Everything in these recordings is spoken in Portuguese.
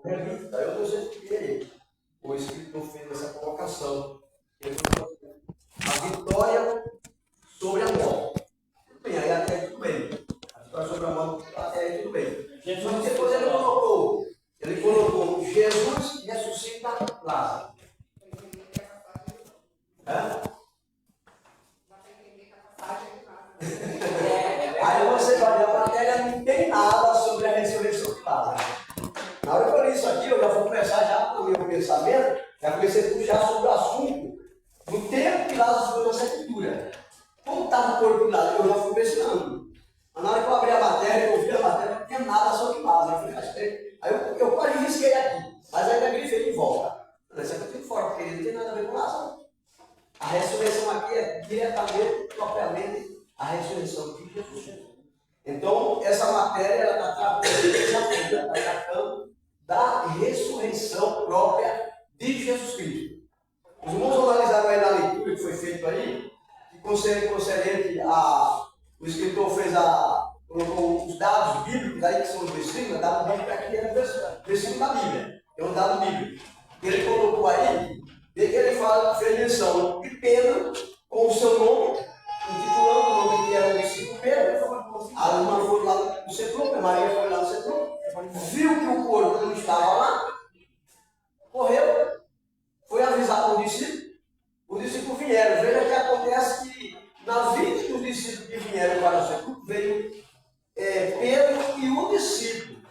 Daí eu não sei porque o escritor fez essa colocação. Ele falou assim, a vitória sobre a morte. Tudo bem, aí até tudo bem. A vitória sobre a morte, até aí tudo bem. Mas depois ele colocou Jesus ressuscita Lázaro. Aí você vai ver a matéria, não tem nada sobre a ressurreição de Lázaro. Na hora que eu li isso aqui, eu já vou começar já no meu pensamento, já comecei a puxar sobre o assunto do tempo que Lázaro foi na sepultura. Como estava o corpo de Lázaro? Eu já fui pensando. Mas na hora que eu abri a matéria, eu vi a matéria, não tinha nada sobre Lázaro. Aí eu quase risquei aqui, mas ainda grifei de volta. Isso aqui eu tenho fora, porque ele não tem nada a ver com Lázaro. A ressurreição aqui é diretamente, propriamente, a ressurreição de Jesus. Então, essa matéria está tratando da ressurreição própria de Jesus Cristo. Os irmãos analisaram aí na leitura que foi feita aí, que concernente o escritor colocou os dados bíblicos aí, que são os versículos, dado bíblico aqui é o versículo da Bíblia, é um dado bíblico. Ele colocou aí, ele fez menção de Pedro com o seu nome, intitulando o nome que era o discípulo Pedro. A irmã foi lá no sepulcro, a Maria foi lá no sepulcro, viu que o corpo não estava lá, correu, foi avisar o discípulo vieram. Veja que acontece que na vida dos discípulos que vieram para o sepulcro veio Pedro e o discípulo.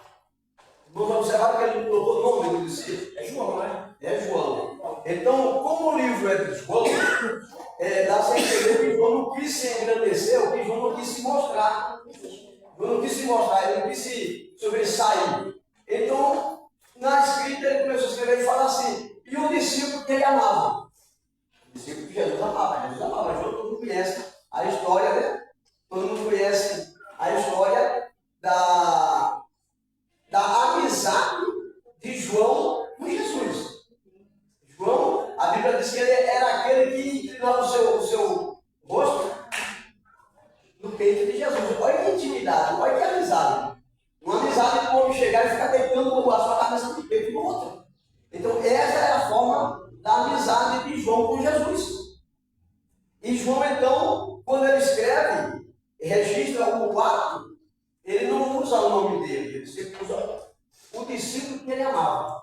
Vamos observar que ele não colocou o nome do discípulo. É João, né? É João. Então, como o livro é de João, dá-se a entender que João não quis se engrandecer, que João não quis se mostrar. João não quis se mostrar, ele não quis se sobressair. Então, na escrita, ele começou a escrever e falar assim, e o discípulo que ele amava. O discípulo que Jesus amava. João, todo mundo conhece a história, né? Todo mundo conhece a história da amizade de João com Jesus. João, a Bíblia diz que ele era aquele que inclinava o seu rosto no peito de Jesus. Olha que intimidade, olha que amizade. Uma amizade que o homem chegar e ficar deitando a sua cabeça no peito do outro. Então, essa é a forma da amizade de João com Jesus. E João, então, quando ele escreve, registra o ato, ele não usa o nome dele, ele sempre usa o discípulo que ele amava.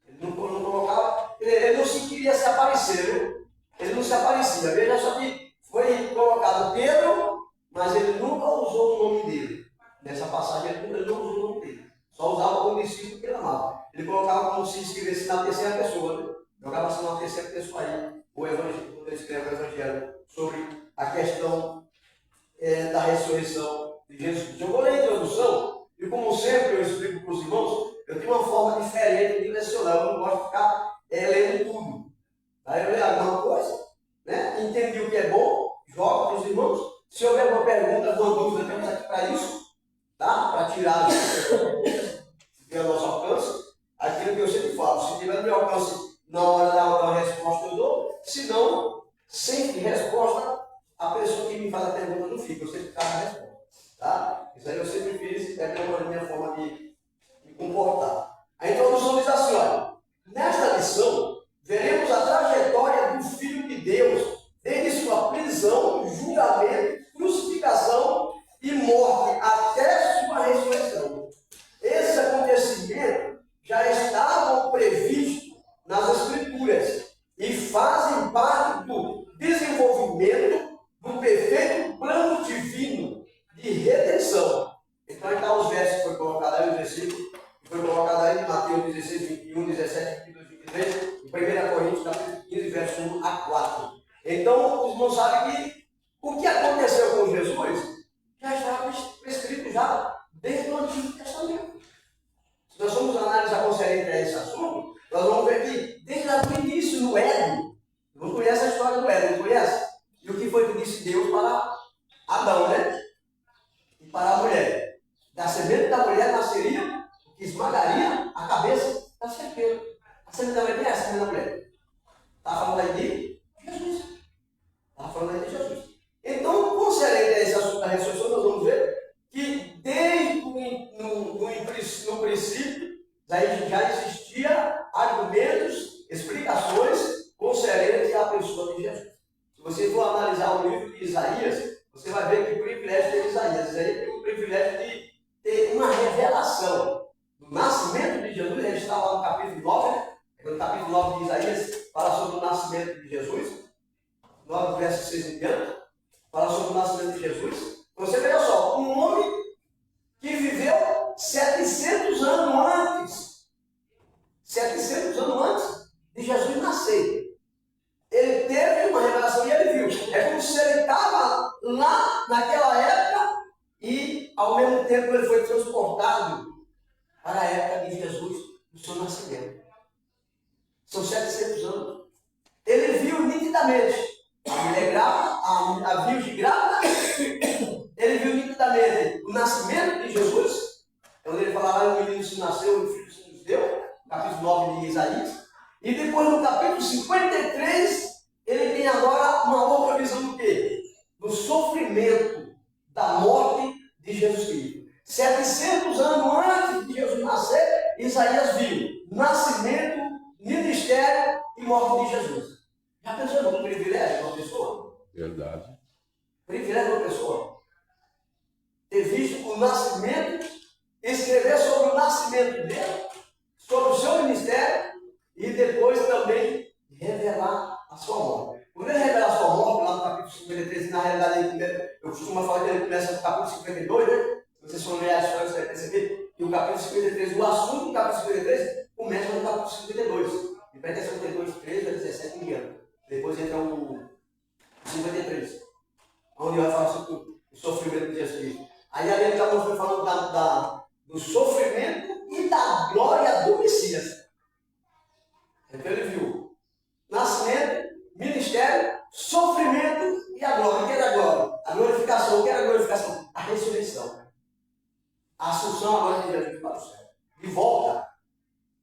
Ele não colocava, ele não se queria se aparecer, viu? Ele não se aparecia. Veja só que foi colocado Pedro, mas ele nunca usou o nome dele. Nessa passagem ele não usou o nome dele. Só usava o discípulo que ele amava. Ele colocava como se escrevesse na terceira pessoa, né? Jogava assim na terceira pessoa aí, o evangelho, quando ele escreve o evangelho sobre a questão da ressurreição de Jesus. Eu vou ler a introdução, e como sempre eu explico para os irmãos, eu tenho uma forma diferente de lecionar, eu não gosto de ficar lendo tudo. Aí eu leio alguma coisa, né? Entendi o que é bom, jogo para os irmãos. Se houver uma pergunta, alguma dúvida, temos aqui para isso, tá? Para tirar do nosso alcance, aquilo que eu sempre falo. Se tiver no meu alcance na hora da resposta, eu dou. Se não, sem resposta, a pessoa que me faz a pergunta não fica, eu sempre ficar na resposta. Tá? Isso aí eu sempre fiz, é a minha forma de comportar. A introdução diz assim, olha, nesta lição, veremos a trajetória do Filho de Deus, desde sua prisão, julgamento, crucificação e morte, até sua ressurreição. Esse acontecimento já estavam previstos nas Escrituras e fazem parte do desenvolvimento do perfeito plano divino de redenção. Então, aí está os versos que foi colocado aí, os versículos que foi colocado aí de Mateus 16, 21, 17, 22, 23, e 1 Coríntios, capítulo 15, verso 1 a 4. Então, os irmãos sabem que o que aconteceu com Jesus já estava prescrito já desde o Antigo Testamento. Se nós formos analisar concernente a esse assunto, nós vamos ver que desde o início, no Éden, não conhece a história do Éden, não conhece? E o que foi que disse Deus para Adão, né? E para a mulher. Da semente da mulher nasceria o que esmagaria a cabeça da serpente. A semente da mulher, quem é a semente da mulher? Está falando aí de Jesus. Está falando aí de Jesus. Então, concernente a esse assunto da ressurreição, nós vamos ver que desde no princípio, daí já existia argumentos, explicações concernentes à pessoa de Jesus. Se você for analisar o livro de Isaías, você vai ver que o privilégio de Isaías tem o privilégio de ter uma revelação do nascimento de Jesus. Ele está lá no capítulo 9, né? No capítulo 9 de Isaías, fala sobre o nascimento de Jesus. 9, verso 6 em diante, fala sobre o nascimento de Jesus. Você veja só, um homem que viveu 700 anos antes, 700 anos antes de Jesus nascer. Ele teve uma revelação e ele viu. É como se ele estava lá naquela época e ao mesmo tempo ele foi transportado para a época de Jesus, do seu nascimento. São 700 anos. Ele viu nitidamente a mulher grávida, a virgem grávida. Ele viu nitidamente o nascimento de Jesus. Quando ele fala lá, o menino se nasceu, o filho se nos deu, capítulo 9 de Isaías. E depois no capítulo 53, ele tem agora uma outra visão do quê? Do sofrimento, da morte de Jesus Cristo. 700 anos antes de Jesus nascer, Isaías viu nascimento, ministério e morte de Jesus. Já pensou no privilégio de uma pessoa? Verdade. Privilégio de uma pessoa. Ter visto o nascimento, escrever sobre o nascimento dele, sobre o seu ministério e depois também revelar a sua morte. Quando ele revela a sua morte, lá no capítulo 53, na realidade eu costumo falar que ele começa no capítulo 52, né? Se vocês forem ler a história, você vai perceber que o capítulo 53, o assunto do capítulo 53, começa no capítulo 52. E presta 52, 13 a 17 em diante. Depois entra o 53, onde vai falar sobre o sofrimento de Jesus Cristo. Aí ali ele está falando do sofrimento e da glória do Messias. Então ele viu nascimento, ministério, sofrimento e a glória. O que era a glória? A glorificação. O que era a glorificação? A ressurreição. A assunção agora de Jesus para o céu. De volta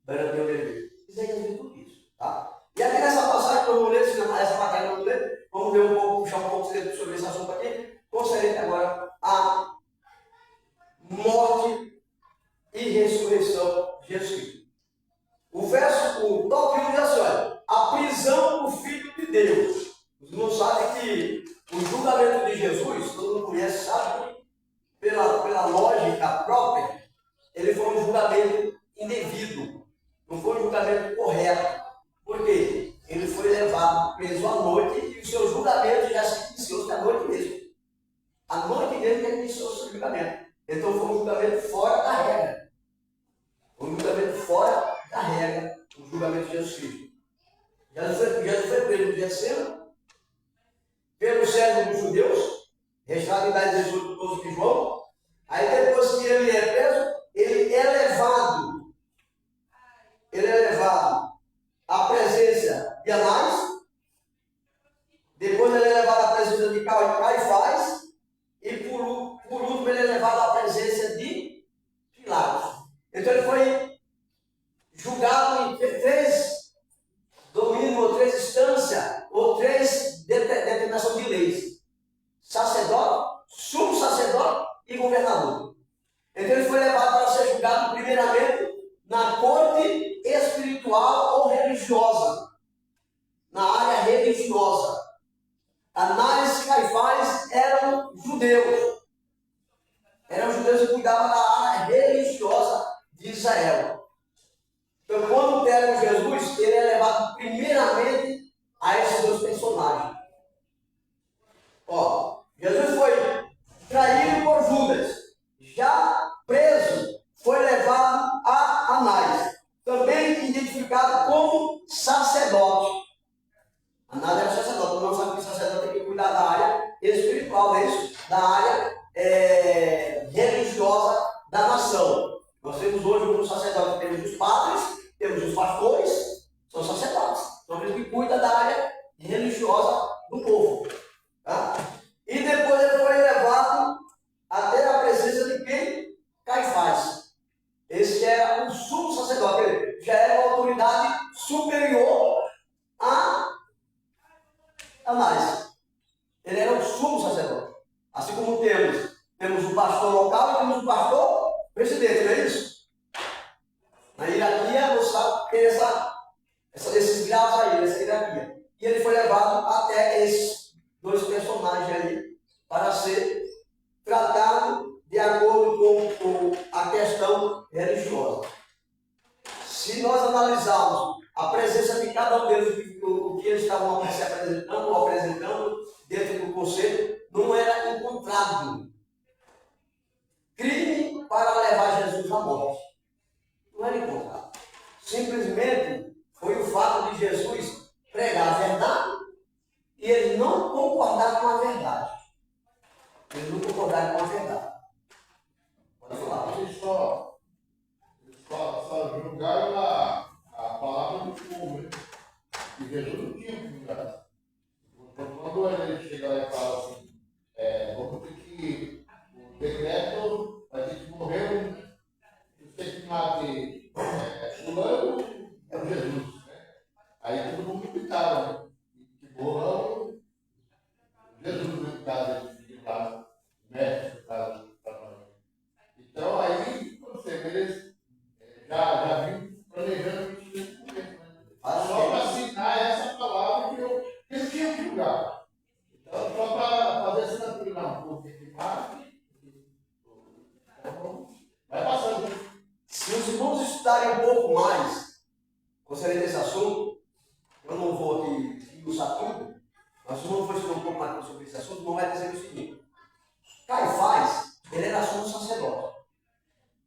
para Deus dele. Isaías viu tudo isso. Tá? E aqui nessa passagem que eu vou ler, essa passagem que eu vou ler, vamos ver um pouco, puxar um pouco sobre esse assunto aqui. Concernente agora a morte e ressurreição de Jesus Cristo. O top 1 diz assim: olha, a prisão do Filho de Deus. Os irmãos sabem que o julgamento de Jesus, todo mundo conhece, sabe, pela lógica própria, ele foi um julgamento indevido, não foi um julgamento correto. Por quê? Ele foi levado preso à noite e o seu julgamento já se iniciou à noite mesmo. À noite mesmo já iniciou o seu julgamento. Então foi um julgamento fora da regra. Um julgamento fora da regra, o julgamento de Jesus Cristo. Jesus foi preso no dia de cena, pelo servo dos judeus, registrado em 10:18 do de João. Aí depois que ele é preso, ele é levado à presença de Anás, depois ele é levado à presença de Caifás, e por último ele é levado à presença de Pilatos. Então ele foi julgado em no mínimo três instâncias, ou três determinações de leis: sacerdote, sumo sacerdote e governador. Então ele foi levado para ser julgado primeiramente na corte espiritual ou religiosa, na área religiosa. Anás e Caifás eram judeus que cuidavam da área religiosa de Israel. Então, quando pegam Jesus, ele é levado primeiramente a esses dois personagens. Ó, Jesus foi traído por Judas, já preso, foi levado a Anás, também identificado como sacerdote. Anás era sacerdote, não sabe que o sacerdote tem que cuidar da área espiritual, é isso? Da área religiosa da nação. Nós temos hoje como sacerdote, temos os padres, temos os pastores, são sacerdotes. São aqueles que cuidam da área religiosa do povo. Tá? E depois ele foi levado até a presença de quem? Caifás. Esse era o sumo sacerdote, ele já era uma autoridade superior a Anás. Ele era o sumo sacerdote. Assim como temos o pastor local e temos o pastor presidente, não é isso? Na hierarquia sabe, tem esses graus aí, essa hierarquia. E ele foi levado até esses dois personagens aí para ser tratado de acordo com a questão religiosa. Se nós analisarmos a presença de cada um deles, o que eles estavam se apresentando ou apresentando dentro do conselho, não era encontrado crime para levar Jesus à morte. Não era encontrado. Simplesmente foi o fato de Jesus pregar a verdade e eles não concordaram com a verdade. Eles não concordaram com a verdade. Pode falar. Eles só julgaram a palavra do povo, né? E Jesus não tinha que julgar. Quando ele chega lá e fala assim, vamos ter que, o decreto, a gente morreu, você que mate fulano, é o Jesus, né? Aí todo mundo gritava, né? Que morrão, Jesus no caso de lá, mestre, no caso da mãe. Então aí, você eles já vim planejando isso desde o começo, né? Só para assinar essa palavra que eles tinham que julgar. Então, só para fazer assinatura, não, porque que mate, então, vai passando. Se os irmãos estudarem um pouco mais concerning esse assunto, eu não vou aqui usar tudo, mas se o irmão for estudar um pouco mais sobre esse assunto, não vai dizer o seguinte: Caifás, ele era sumo sacerdote.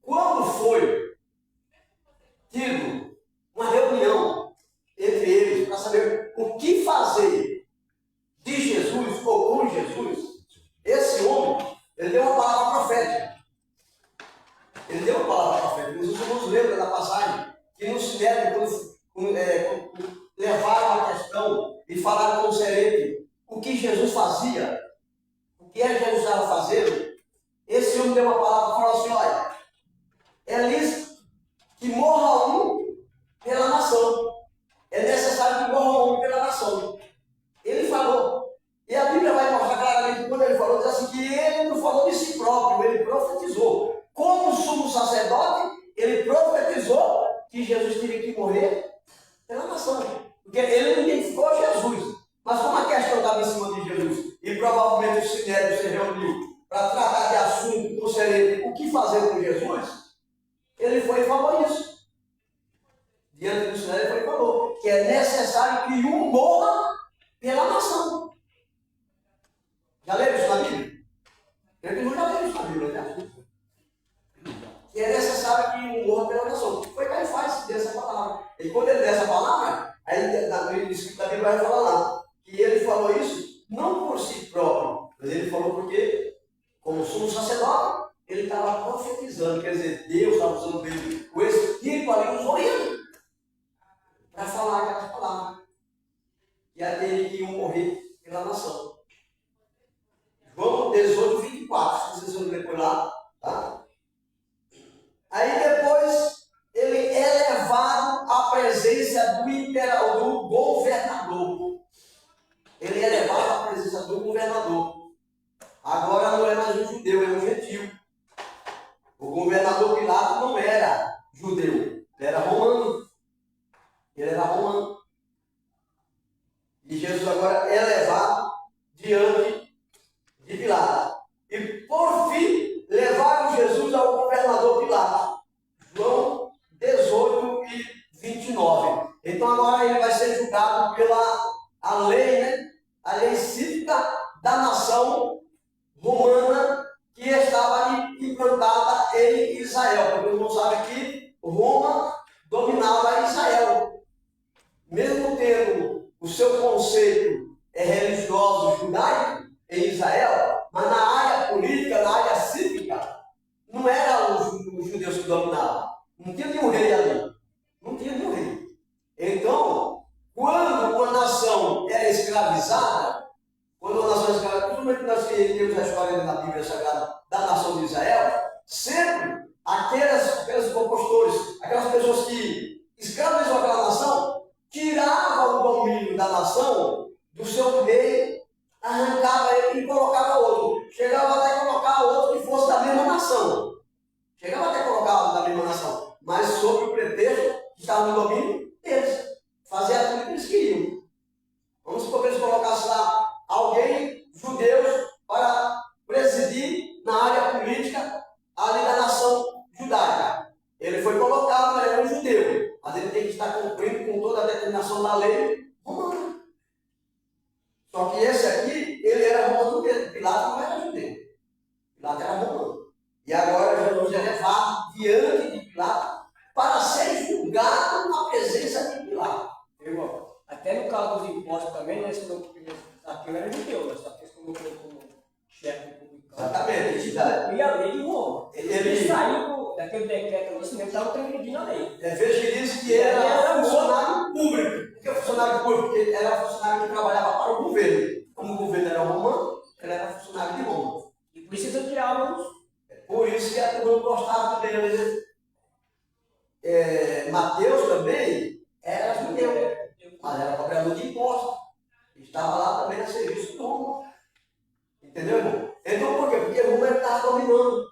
Quando foi tido uma reunião entre eles para saber o que fazer de Jesus ou com Jesus, esse homem, ele deu uma palavra profética. Ele deu uma palavra profética. Os irmãos lembram da passagem que no Sinédrio, quando levaram a questão e falaram com o Serete o que Jesus fazia, o que é que Jesus estava fazendo, esse homem deu uma palavra e falou assim: olha, é lícito que morra um pela nação. É necessário que morra um pela nação. Ele falou. E a Bíblia vai mostrar claramente quando ele falou, diz assim, que ele não falou de si próprio, ele profetizou. Como sumo sacerdote, ele profetizou que Jesus teria que morrer pela nação. Porque ele não identificou Jesus. Mas como a questão estava em cima de Jesus, e provavelmente o Sinédrio se reuniu para tratar de assunto com o que fazer com Jesus, ele foi e falou isso. Diante do Sinédrio, ele foi e falou que é necessário que um morra pela nação. Já leram isso na Bíblia? Eu que não já leram isso na Bíblia, né? Que é necessário que um morra pela nação. Foi Caifás que deu essa palavra. E quando ele deu essa palavra, aí no escrito da Bíblia vai falar lá, que ele falou isso não por si próprio, mas ele falou porque, como sumo sacerdote, ele estava profetizando, quer dizer, Deus estava usando ele, o Espírito ali usou ele para falar aquelas palavras. E aquele que iam morrer pela nação. João 18, 24, se vocês vão depois lá, tá? Aí depois ele é levado à presença do imperador, do governador. Ele é levado à presença do governador. Agora não é mais um judeu, é um gentil. O governador Pilato não era judeu, ele era romano. Ele era romano. E Jesus agora é levado diante de Pilato. E por fim, levaram Jesus ao governador Pilato. João 18 e 29. Então agora ele vai ser julgado pela lei, né? A lei cívica da nação romana que estava implantada em Israel. Porque todo mundo sabe que Roma dominava Israel. Mesmo tendo o seu conceito religioso judaico em Israel, mas na área política, na área cívica, não era os judeus que dominavam. Não tinha nenhum rei ali. Não tinha nenhum rei. Então, quando uma nação era escravizada, principalmente nós que temos a história na Bíblia Sagrada da nação de Israel, sempre aqueles compostores, aquelas pessoas que escravizam aquela nação, tiravam o domínio da nação estavam no domínio deles. Fazer tudo que eles queriam. Vamos supor que eles colocassem lá alguém, judeus, para presidir na área política ali da nação judaica. Ele foi colocado, ele era um judeu, mas ele tem que estar cumprindo com toda a determinação da lei romana. Só que esse aqui, ele era romano mesmo. Pilato não era judeu. Pilato era romano. E agora Jesus é levado diante de Pilato para ser julgado na presença de Pilato. Irmão, até no caso dos impostos também, né? Aqui não era judeu, mas só que eles colocou como chefe republicano. Exatamente. E a lei de Roma. Ele saiu daquele decreto ali, senão estava transgredindo a lei. veja que diz que ele era funcionário público. Por que funcionário público? Porque ele era funcionário que trabalhava para o governo. Como o governo era romano, ele era funcionário de Roma. E precisa tirar os. Por isso que a turma gostava dele. Mateus também era judeu, mas era cobrador de impostos. Estava lá também a serviço de Roma. Entendeu, irmão? Então por quê? Porque Roma estava dominando.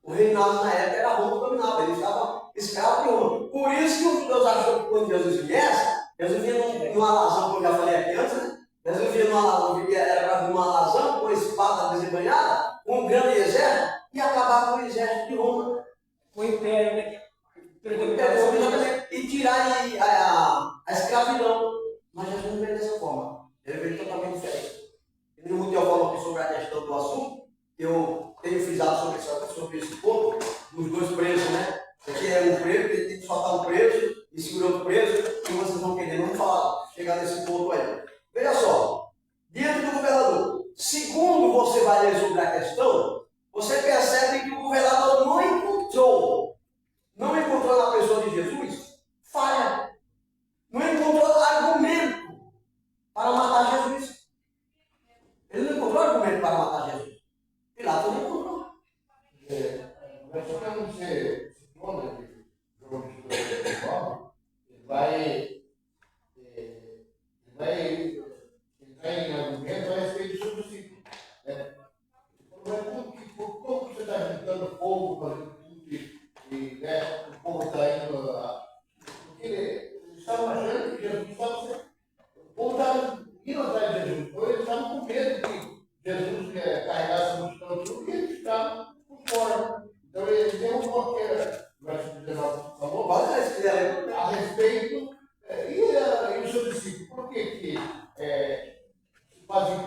O reinado na época era Roma que dominava. Ele estava escravo de Roma. Por isso que os judeus acharam que quando Jesus viesse, Jesus vinha numa alazão, como eu já falei aqui antes, né? Jesus vinha numa alazão, era para vir uma alazão com a espada desembanhada, com um grande exército, e acabar com o exército de Roma. O império, né? E tirar a escravidão. Mas Jesus não veio dessa forma. Ele veio totalmente diferente. E no Mundial falou aqui sobre a questão do assunto. Eu tenho frisado sobre esse ponto, dos dois presos, né? Aqui é um preso, ele tem que soltar um preso e segurar outro preso, e vocês vão querer, vamos falar, chegar nesse ponto aí. Veja só, diante do governador, segundo você vai ler sobre a questão, você percebe que o governador não encontrou na pessoa de Jesus falha, não encontrou argumento para matar Jesus. Ele não encontrou argumento para matar Jesus. Pilato não encontrou. Mas só para não ser sinônimo de João de ele vai entrar em argumento a respeito do seu discípulo. Como você está juntando fogo, fazendo tudo e o povo está indo. Porque eles estavam achando que Jesus estava. O povo estava indo atrás de Jesus. Então eles estavam com medo que Jesus carregasse a multidão tudo e eles estavam por fora. Então ele deu uma porqueira, o versículo 19 falou, a respeito, e o seu discípulo, por que fazem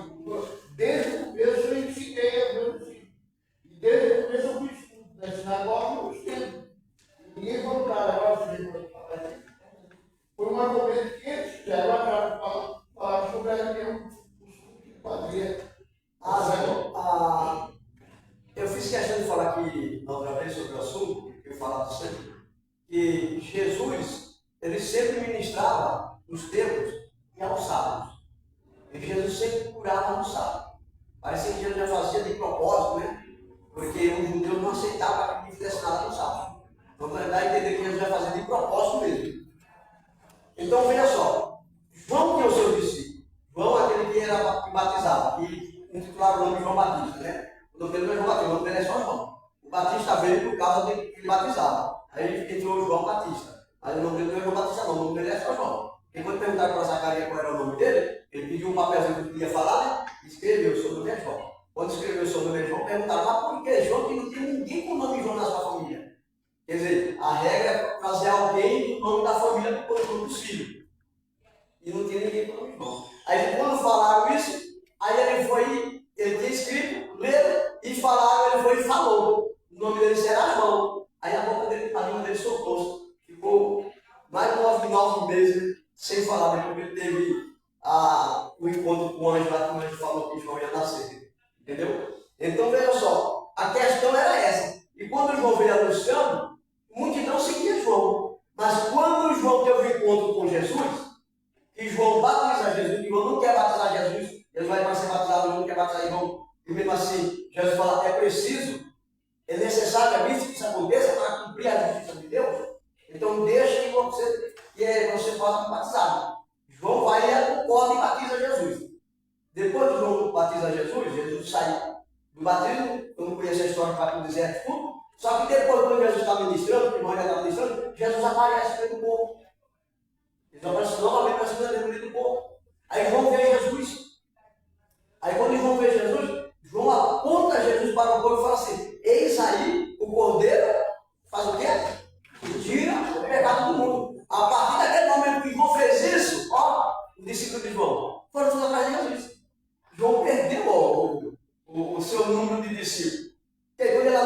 desde o começo eu ensinei a meu discípulo. E desde o começo eu fui estudo na sinagoga e eu estendo. Ninguém falou nada, agora foi um argumento que eles fizeram a falar sobre a reunião, o que fazia. Eu fiz questão de falar aqui outra vez sobre o assunto, que eu falava sempre, que Jesus, ele sempre ministrava nos templos e aos sábados. E Jesus sempre curava no sábado. Parecia que Jesus já fazia de propósito, né? Porque os judeus não aceitavam que fizesse nada no sábado. Então, na verdade, entender que Jesus já fazia de propósito mesmo. Então, veja só, João que é o seu discípulo. João é aquele que era batizado, e intitularam o nome de João Batista, né? O nome dele não é João Batista, o nome dele é só João. O Batista veio por causa de que ele batizava. Aí entrou João Batista. Aí o nome dele não é João Batista, não, o nome dele é só João. E quando perguntaram para Zacarias qual era o nome dele, ele pediu um papelzinho que podia falar, né? E escreveu, o seu nome é João. Quando escreveu o seu nome é João, perguntaram, mas por que João, que não tinha ninguém com o nome João na sua família? Quer dizer, a regra é trazer alguém do nome da família para o nome do filho. E não tinha ninguém com o nome João. Aí quando falaram isso, aí ele tinha escrito, leram e falaram, ele foi e falou. O nome dele será João. Aí a língua dele soltou-se. Ficou mais de 9 meses sem falar, né? Porque ele teve o encontro com o anjo lá, que o anjo falou que João ia nascer. Entendeu? Então veja só, a questão era essa. E quando João veio anunciando, a multidão seguia João. Mas quando João teve um encontro com Jesus, que João batiza Jesus, que João não quer batizar Jesus, ele vai para ser batizado, João não quer batizar João. E mesmo assim, Jesus fala, é preciso, é necessário que isso aconteça para cumprir a justiça de Deus. Então deixa que você possa batizar. João vai e concorda e batiza Jesus. Depois que João batiza Jesus, Jesus sai do batismo, eu não conheço a história para o deserto tudo, Só que depois, quando Jesus está ministrando, que o irmão já está ministrando, Jesus aparece para o povo. Ele aparece novamente para a segunda vez do povo. Aí João vê Jesus. Aí quando João vê Jesus, João aponta Jesus para o povo e fala assim: eis aí o cordeiro, faz o quê? Tira o pecado do mundo. A partir daquele momento que João fez isso, ó, o discípulo de João foram todos atrás de Jesus. João perdeu o seu número de discípulos. Porque quando ele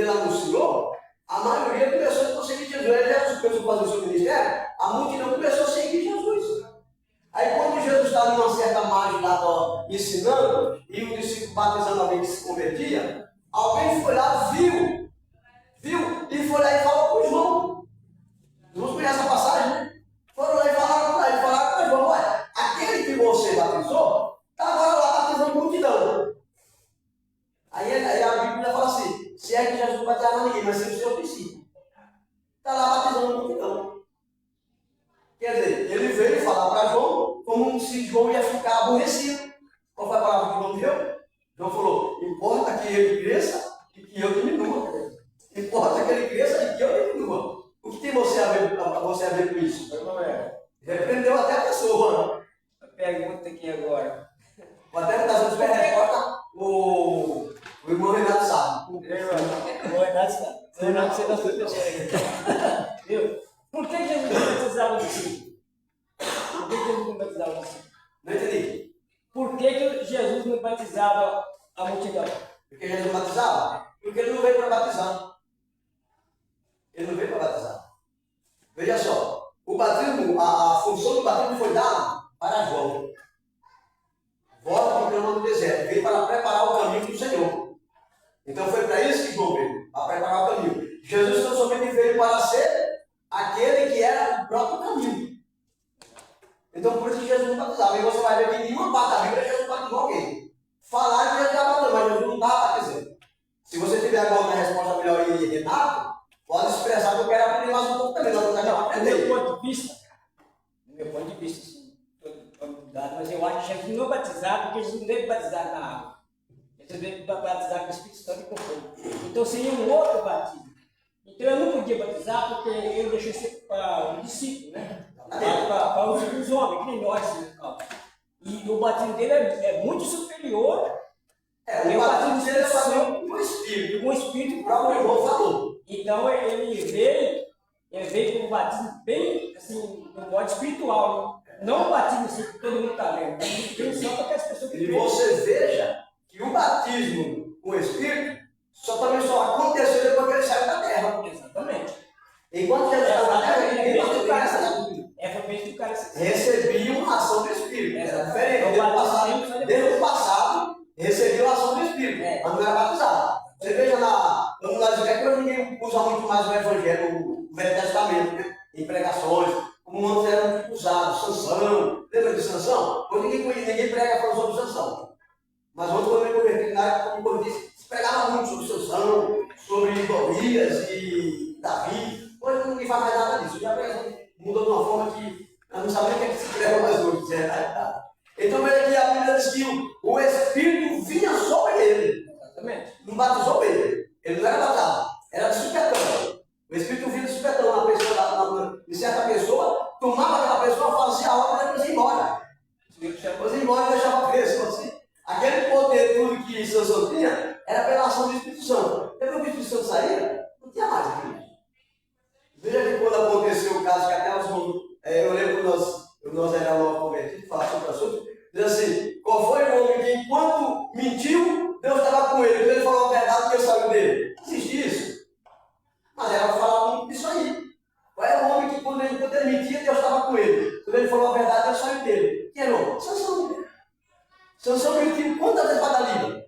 anunciou, a maioria começou a seguir Jesus. Ele já começou a fazer o seu ministério, a multidão começou a seguir Jesus. Aí quando Jesus estava numa certa margem lá ensinando, e um discípulo batizando alguém que se convertia, alguém foi lá, viu, e foi lá e falou com João. João conhece a passagem, né? Foram lá e falaram com João: olha, aquele que você batizou, está agora lá batizando multidão. Aí a Bíblia fala assim: se é que Jesus não batizava ninguém, mas sim o seu discípulo. Está lá batizando multidão. Quer dizer, ele veio falar para João como se João ia ficar aborrecido. Qual foi a palavra que João deu? João falou: importa que ele cresça e que eu diminua. Importa que ele cresça e que eu diminua. O que tem você a ver com isso? Repreendeu até a pessoa. A pergunta aqui agora. Vou até estar dando a resposta o irmão Renato sabe. O Renato sabe. O Renato, você não foi pessoa aí. Viu? Por que Jesus não batizava o discípulo? Por que Jesus não batizava o discípulo? Não entendi. Por que Jesus não batizava a multidão? Porque Jesus não batizava? Porque ele não veio para batizar. Ele não veio para batizar. Veja só, o batismo, a função do batismo foi dada para João. Volta para o no deserto, veio para preparar o caminho do Senhor. Então foi para isso que João veio, para preparar o caminho. Jesus não somente veio para ser aquele que era o próprio caminho. Então por isso que Jesus não batizava. E você vai ver que em nenhuma parte da Bíblia Jesus batizou alguém. Falaram que Jesus estava batizando, mas Jesus não estava batizando. Se você tiver agora uma resposta melhor aí, Renato, pode expressar que eu quero aprender mais um pouco também. Nós vamos aprender. Do meu ponto de vista, sim, estou mudado, mas eu acho que Jesus não batizava, porque Jesus não deve batizar na água. Jesus deve batizar com o Espírito Santo e com fogo. Então seria um outro batismo. Então eu não podia batizar porque eu deixei ser para um discípulo, né? Para os homens, que nem nós. E o batismo dele é muito superior. O batismo dele é fazer com o Espírito. Com o Espírito, o próprio irmão falou. Então ele veio com um batismo bem, assim, no modo espiritual, né? Não um batismo assim que todo mundo está vendo. Tem só para aquelas pessoas que E você veja que o batismo com o Espírito só aconteceu depois que ele saiu da terra. Exatamente. Enquanto Jesus estava na terra, ninguém bateu graça. Foi feito que o cara recebia uma ação do Espírito. Era diferente. Desde o passado, recebia uma ação do Espírito, mas não era batizado. Você veja vamos lá dizer que hoje ninguém usa muito mais o Evangelho, o Velho Testamento, né? Em pregações, como antes eram muito usados. Sansão, lembra de Sansão? Hoje ninguém prega falando sobre Sansão. Mas ontem, quando eu me converti, na época, como eu disse, se pregava muito sobre Sansão, sobre Golias e Davi. Hoje ninguém faz mais nada disso. Já mudou de uma forma que eu não sabia o que se prega mais hoje. Então, veja que a Bíblia diz que o Espírito vinha sobre ele. Exatamente. Não batizou ele. Ele não era batizado. Era de supetão. O Espírito vinha de supetão na pessoa, de certa pessoa, tomava aquela pessoa, fazia a obra e depois ia embora. Depois ia embora e deixava preso. Assim. Aquele poder tudo que Sansão tinha era pela ação do Espírito Santo. Depois que o Espírito Santo saía, não tinha mais aquilo. Veja que quando aconteceu o caso que até eu lembro que nós éramos convertidos, falar sobre o assunto, diz assim: qual foi o homem que enquanto mentiu, Deus estava com ele, quando ele falou a verdade, Deus saiu dele? Não existe isso. Mas era para falar muito disso aí. Qual era o homem que quando ele mentia, Deus estava com ele? Quando ele falou a verdade, Deus saiu dele. Quem era o homem? Sansão. Sansão mentiu quantas vezes para Dalila?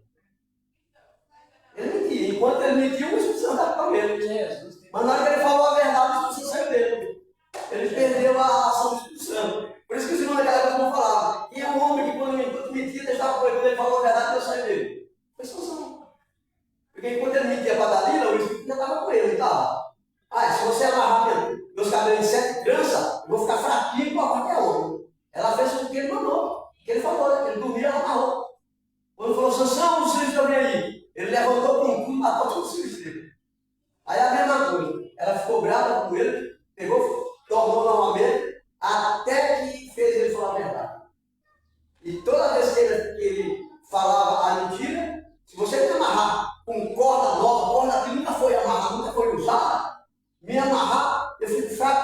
Ele mentia. Enquanto ele mentiu, o Espírito Santo estava com ele. Jesus. Mas na hora que ele falou a verdade, o Espírito Santo saiu dele. Ele perdeu a ação do Espírito Santo. Por isso que os irmãos daquela época não falavam. E é um homem que quando mentia, deixava com ele. Quando ele falou a verdade, Deus saiu dele. Foi Sansão. Porque enquanto ele mentia para Dalila, o Espírito já estava com ele, tá? Se você amarrar meus cabelos em 7 tranças, eu vou ficar fraquinho igual qualquer homem. Ela fez o que ele mandou. O que ele falou, né? Ele dormia, ela amarrou. Quando falou: Sansão, os filhos estão aí. Ele levantou com o cu e matou todos os filhos.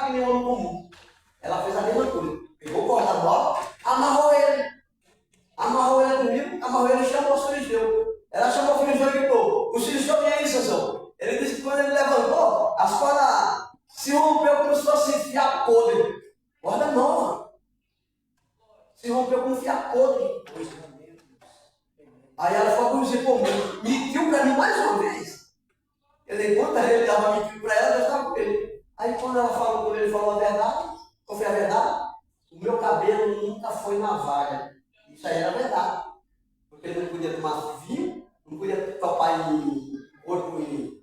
fraco que nem um homem comum. Ela fez a mesma coisa. Pegou corda nova, amarrou ele comigo, amarrou ele e chamou os filisteus. Ela chamou o filisteu e gritou: os filisteus vêm aí, Sansão. Ele disse que quando ele levantou, as cordas se rompeu como se fosse fiar podre. Corda nova. Se rompeu como fiar podre. Aí ela falou com você, pô, mentiu para mim mais uma vez. Ele, enquanto ele estava mentindo para ela, eu estava com ele. Aí quando ele falou a verdade, qual foi a verdade? O meu cabelo nunca foi na vaga. Isso aí era verdade. Porque ele não podia tomar vinho, não podia topar em corpo em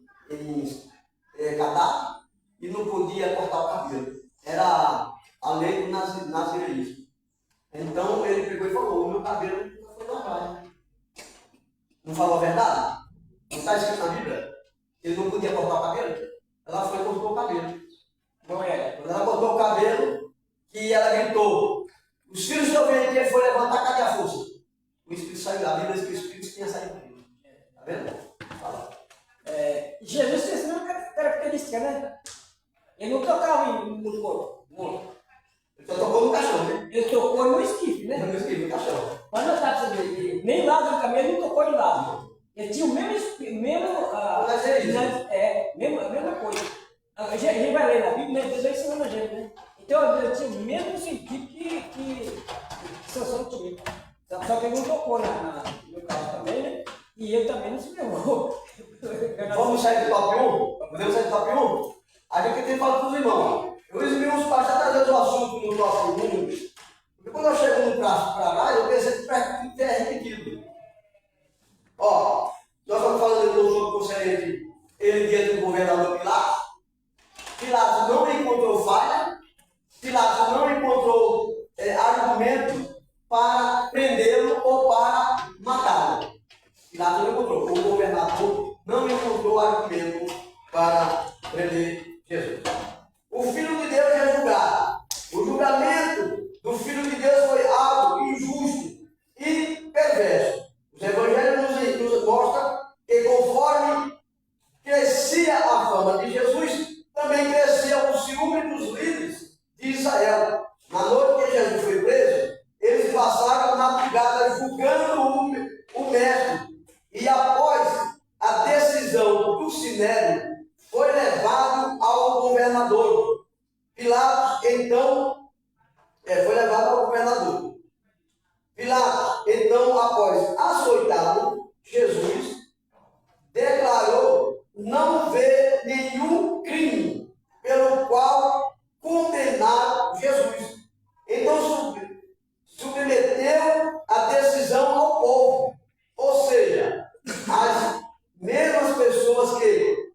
cadáver e não podia cortar o cabelo. Era a lei do nazireísmo. Então ele pegou e falou: o meu cabelo nunca foi na vaga. Não falou a verdade? Não está escrito na Bíblia? Ele não podia cortar o cabelo? Ela foi e cortou o cabelo. Não é? Quando ela cortou o cabelo, que ela gritou: os filhos estão vendo que ele foi levantar, cadê a força? O Espírito saiu da Bíblia, diz que o Espírito tinha saído dele. Está vendo? Fala. Jesus tinha essa mesma característica, né? Ele não tocava no corpo. Ele só tocou no caixão, né? Ele tocou no esquife, né? Não escrevi no caixão. Mas não dá para você ver, nem lado do caminho ele não tocou de lado. Ele tinha o mesmo Mas é isso. a mesma coisa. A gente vai ler na Bíblia, né? Deus vai ensinando a gente, né? Então ele tinha o mesmo sentido que Sansão tinha. Só que ele não tocou no carro também, né? E ele também não se ferrou. Vamos sair do top 1? Podemos sair do top 1? A gente tem que falar para os irmãos. Eu resumi uns passos atrás do assunto no top 1. Porque quando eu chego no prazo para lá, eu pensei que é repetido. Ó, nós estamos falando do outro conselheiro, ele diante do governador Pilatos. Pilatos não encontrou falha, Pilatos não encontrou argumento para prendê-lo ou para matá-lo. Pilatos não encontrou. O governador não encontrou argumento para prender Jesus. O Filho de Deus é julgado. O julgamento do Filho de Deus foi algo injusto e perverso. Os evangelhos nos mostram que conforme crescia a fama de Jesus, também crescia o ciúme dos líderes de Israel. Na noite que Jesus foi preso, eles passaram na madrugada julgando o mestre. E após a decisão do Sinédrio, foi levado ao governador. Pilatos, então, foi levado ao governador. Pilatos, então, após açoitá-lo, Jesus declarou não ver nenhum crime pelo qual condenar Jesus. Então, submeteu a decisão ao povo. Ou seja, as mesmas pessoas que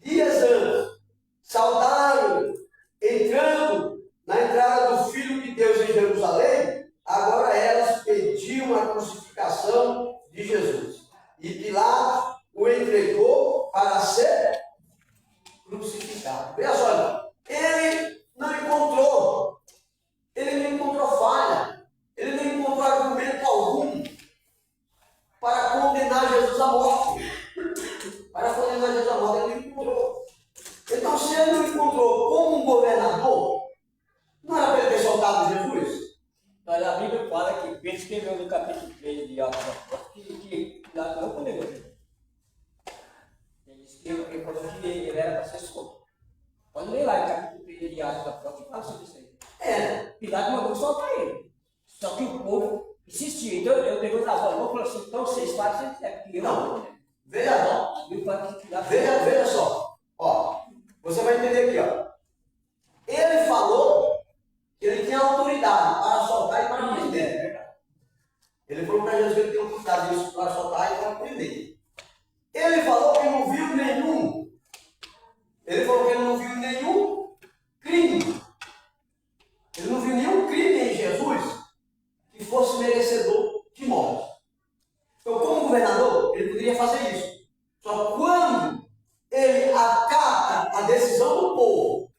dias antes saudaram entrando na entrada do Filho de Deus em Jerusalém, agora elas pediam a crucificação de Jesus. E Pilatos o entregou para ser crucificado. Veja só, ele não encontrou falha, ele não encontrou argumento algum para condenar Jesus à morte. Para condenar Jesus à morte, ele não encontrou. Então, se ele não encontrou como um governador, não era para ele ter soltado Jesus? Mas a Bíblia fala que Pedro escreveu no capítulo 3 de Atos dos Apóstolos que Pilatos não condenou Jesus. Ele falou que ele era para ser solto. Pode ler lá no capítulo 3 de Atos dos Apóstolos que fala sobre isso aí. Pilatos mandou soltar ele. Só que o povo insistia. Então eu peguei na bola, falou assim: então vocês fazem o que vocês quiserem. Não. Veja só. Ó, você vai entender aqui, ó. Ele falou que ele tinha autoridade para soltar e para prender. Ele falou para Jesus que ele tinha autoridade para soltar e para prender. Ele falou que não viu nenhum. Ele falou que ele não viu nenhum crime. Ele não viu nenhum crime em Jesus que fosse merecedor de morte. Então, como governador, ele poderia fazer isso. Só quando ele acata a decisão do povo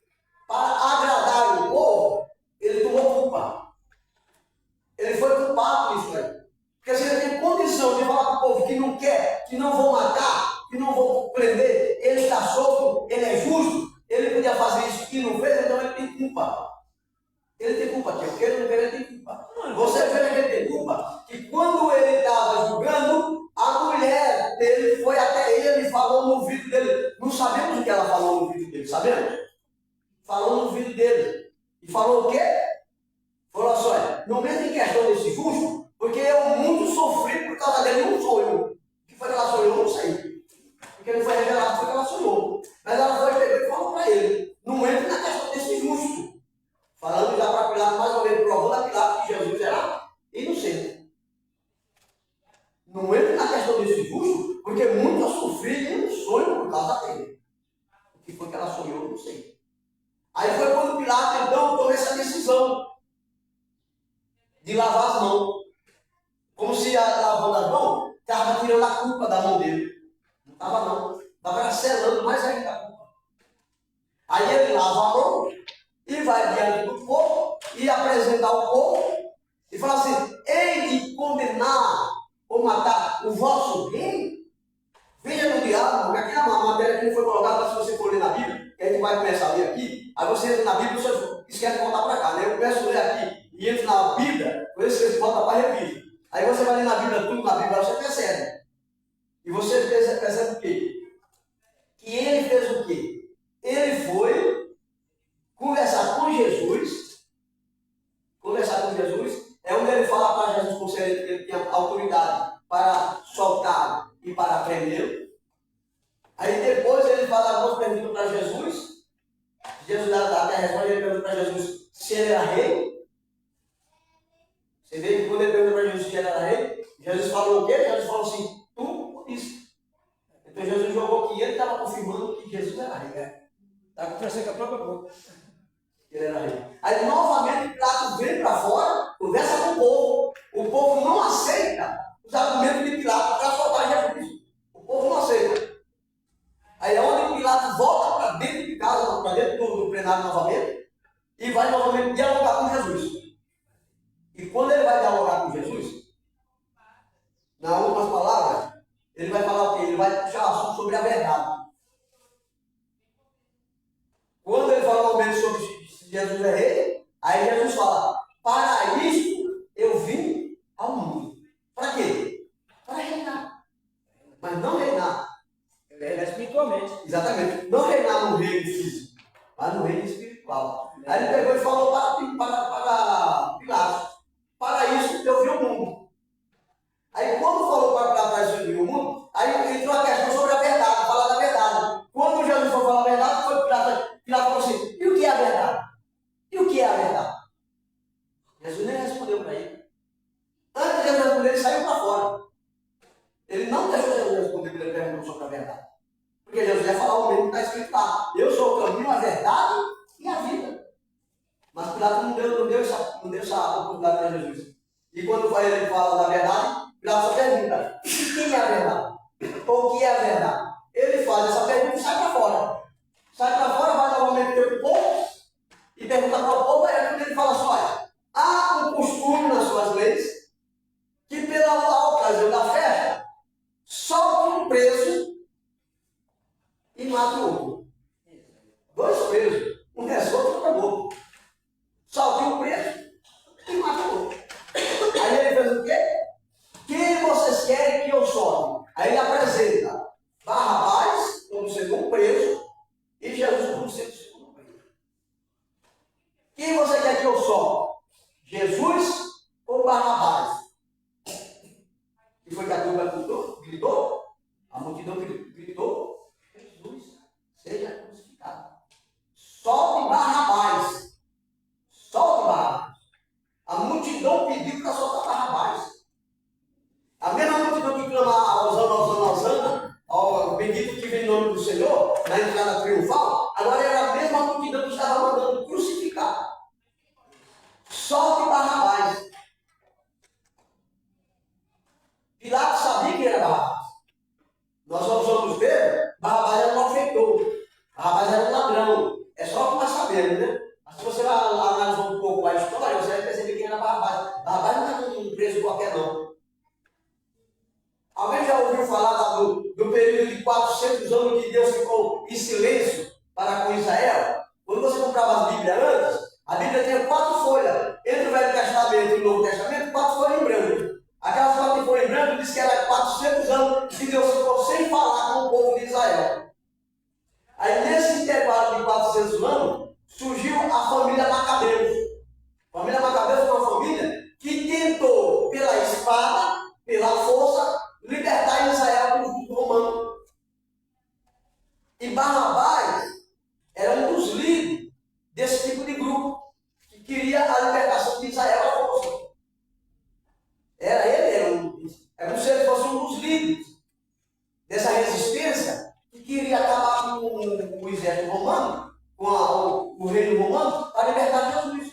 para agradar o povo, ele tomou culpa. Ele foi culpado nisso aí. Porque se ele tem condição de falar para o Ele tem culpa aqui, porque ele não quer, ele tem culpa. Você vê que ele tem culpa, que quando ele estava julgando, a mulher dele foi até ele e falou no ouvido dele. Não sabemos o que ela falou no ouvido dele, sabemos? Falou no ouvido dele. E falou o quê? Falou assim, olha, não mete em questão desse justo, porque eu muito sofri por causa dele, não sou eu. O que foi que ela sonhou? Eu não sei. Porque não foi revelado, foi que ela sonhou. Mas ela foi pegou e falou para ele, não entre na questão desse justo. Falando já para Pilato, mais uma vez, provando a Pilato que Jesus era inocente. Não entre na questão desse justo, porque muito eu sofri e um sonho por causa dele. O que foi que ela sonhou? Eu não sei. Aí foi quando Pilato, então, tomou essa decisão de lavar as mãos. Como se lavando as mãos, estava tirando a culpa da mão dele. Não estava não. Estava selando mais ainda a culpa. Aí ele lava a mão e vai diante do povo e apresentar ao povo e fala assim, hei de condenar ou matar o vosso rei? Veja no diálogo, porque aqui na matéria que não foi colocada, mas se você for ler na Bíblia, que a gente vai começar a ler aqui, aí você entra na Bíblia e você esquece de voltar para cá, né? Eu começo a ler aqui e entro na Bíblia, por isso você volta para a revista. Aí você vai ler na Bíblia, tudo na Bíblia, você percebe. E você percebe o quê? Que ele fez o quê? Ele foi conversar com Jesus, é onde ele fala para Jesus como se ele tinha autoridade para soltar e para prendê-lo. Aí depois ele fala algumas perguntas para Jesus. Jesus até responde, ele pergunta para Jesus se ele era rei. Você vê que quando ele pergunta para Jesus se ele era rei, Jesus falou o quê? Jesus falou assim, tu disse. Então Jesus jogou que ele estava confirmando que Jesus era rei. Está conversando com a própria boca. Ele era rei. Aí novamente Pilato vem para fora, conversa com o povo. O povo não aceita os argumentos de Pilato para soltar Jesus. O povo não aceita. Aí é onde Pilato volta para dentro de casa, para dentro do plenário novamente, e vai novamente dialogar com Jesus. E quando ele vai dialogar com Jesus, nas últimas palavras, ele vai falar o quê? Ele vai puxar assunto sobre a verdade. Quando ele fala novamente sobre se Jesus é rei, aí Jesus fala, para isto eu vim ao mundo. Para quê? Para reinar. Mas não reinar. Reinar espiritualmente. Exatamente. Não reinar no reino físico, mas no reino espiritual. Aí ele pegou e falou para Pilatos, para isso eu vim ao mundo. Aí quando falou para Pilatos isso eu vim ao mundo, aí entrou a questão sobre a verdade, falar da verdade. Quando Jesus foi falar a verdade, foi Pilatos falou assim, e o que é a verdade? E o que é a verdade? Jesus nem respondeu para ele. Antes de Jesus responder, ele saiu para fora. Ele não deixou Jesus responder porque ele perguntou sobre a verdade. Porque Jesus ia falar o mesmo que está escrito lá. Eu sou o caminho, a verdade e a vida. Mas Pilatos não deu essa oportunidade para Jesus. E quando ele fala da verdade, Pilatos só pergunta, e quem é a verdade? Ou o que é a verdade? Ele faz essa pergunta e sai para fora. Sai para fora, vai novamente ter o povo e pergunta para o povo, aí ele fala assim, olha, há um costume nas suas leis que pela ocasião da festa, solta um preso e mata o outro. Dois presos, um é solto e outro é morto. Solta um preso e mata o outro. Aí ele fez o quê? Quem vocês querem que eu solte? Aí ele apresenta Barrabás como sendo um preso e Jesus como sendo o segundo preso. Quem você quer que eu solte? Jesus ou Barrabás? E foi que a turma gritou? A multidão gritou? Jesus seja crucificado. Solte Barrabás. Solte Barrabás. A multidão pediu para soltar Barrabás. A mesma multidão que clama Hosana, ao bendito que vem em nome do Senhor, na entrada triunfal, agora era a mesma multidão que estava mandando crucificar. Solte Barrabás. Pilatos sabia que era Barrabás. Nós vamos ver, Barrabás era um malfeitor. Barrabás era um ladrão. É só o que nós sabemos, né? Mas se você analisar um pouco a história, você vai perceber quem era Barrabás. Barrabás não era um preso qualquer, não. Alguém já ouviu falar do período de 400 anos que Deus ficou em silêncio para com Israel? Quando você comprava as Bíblias antes, a Bíblia tinha 4 folhas. para libertar Jesus.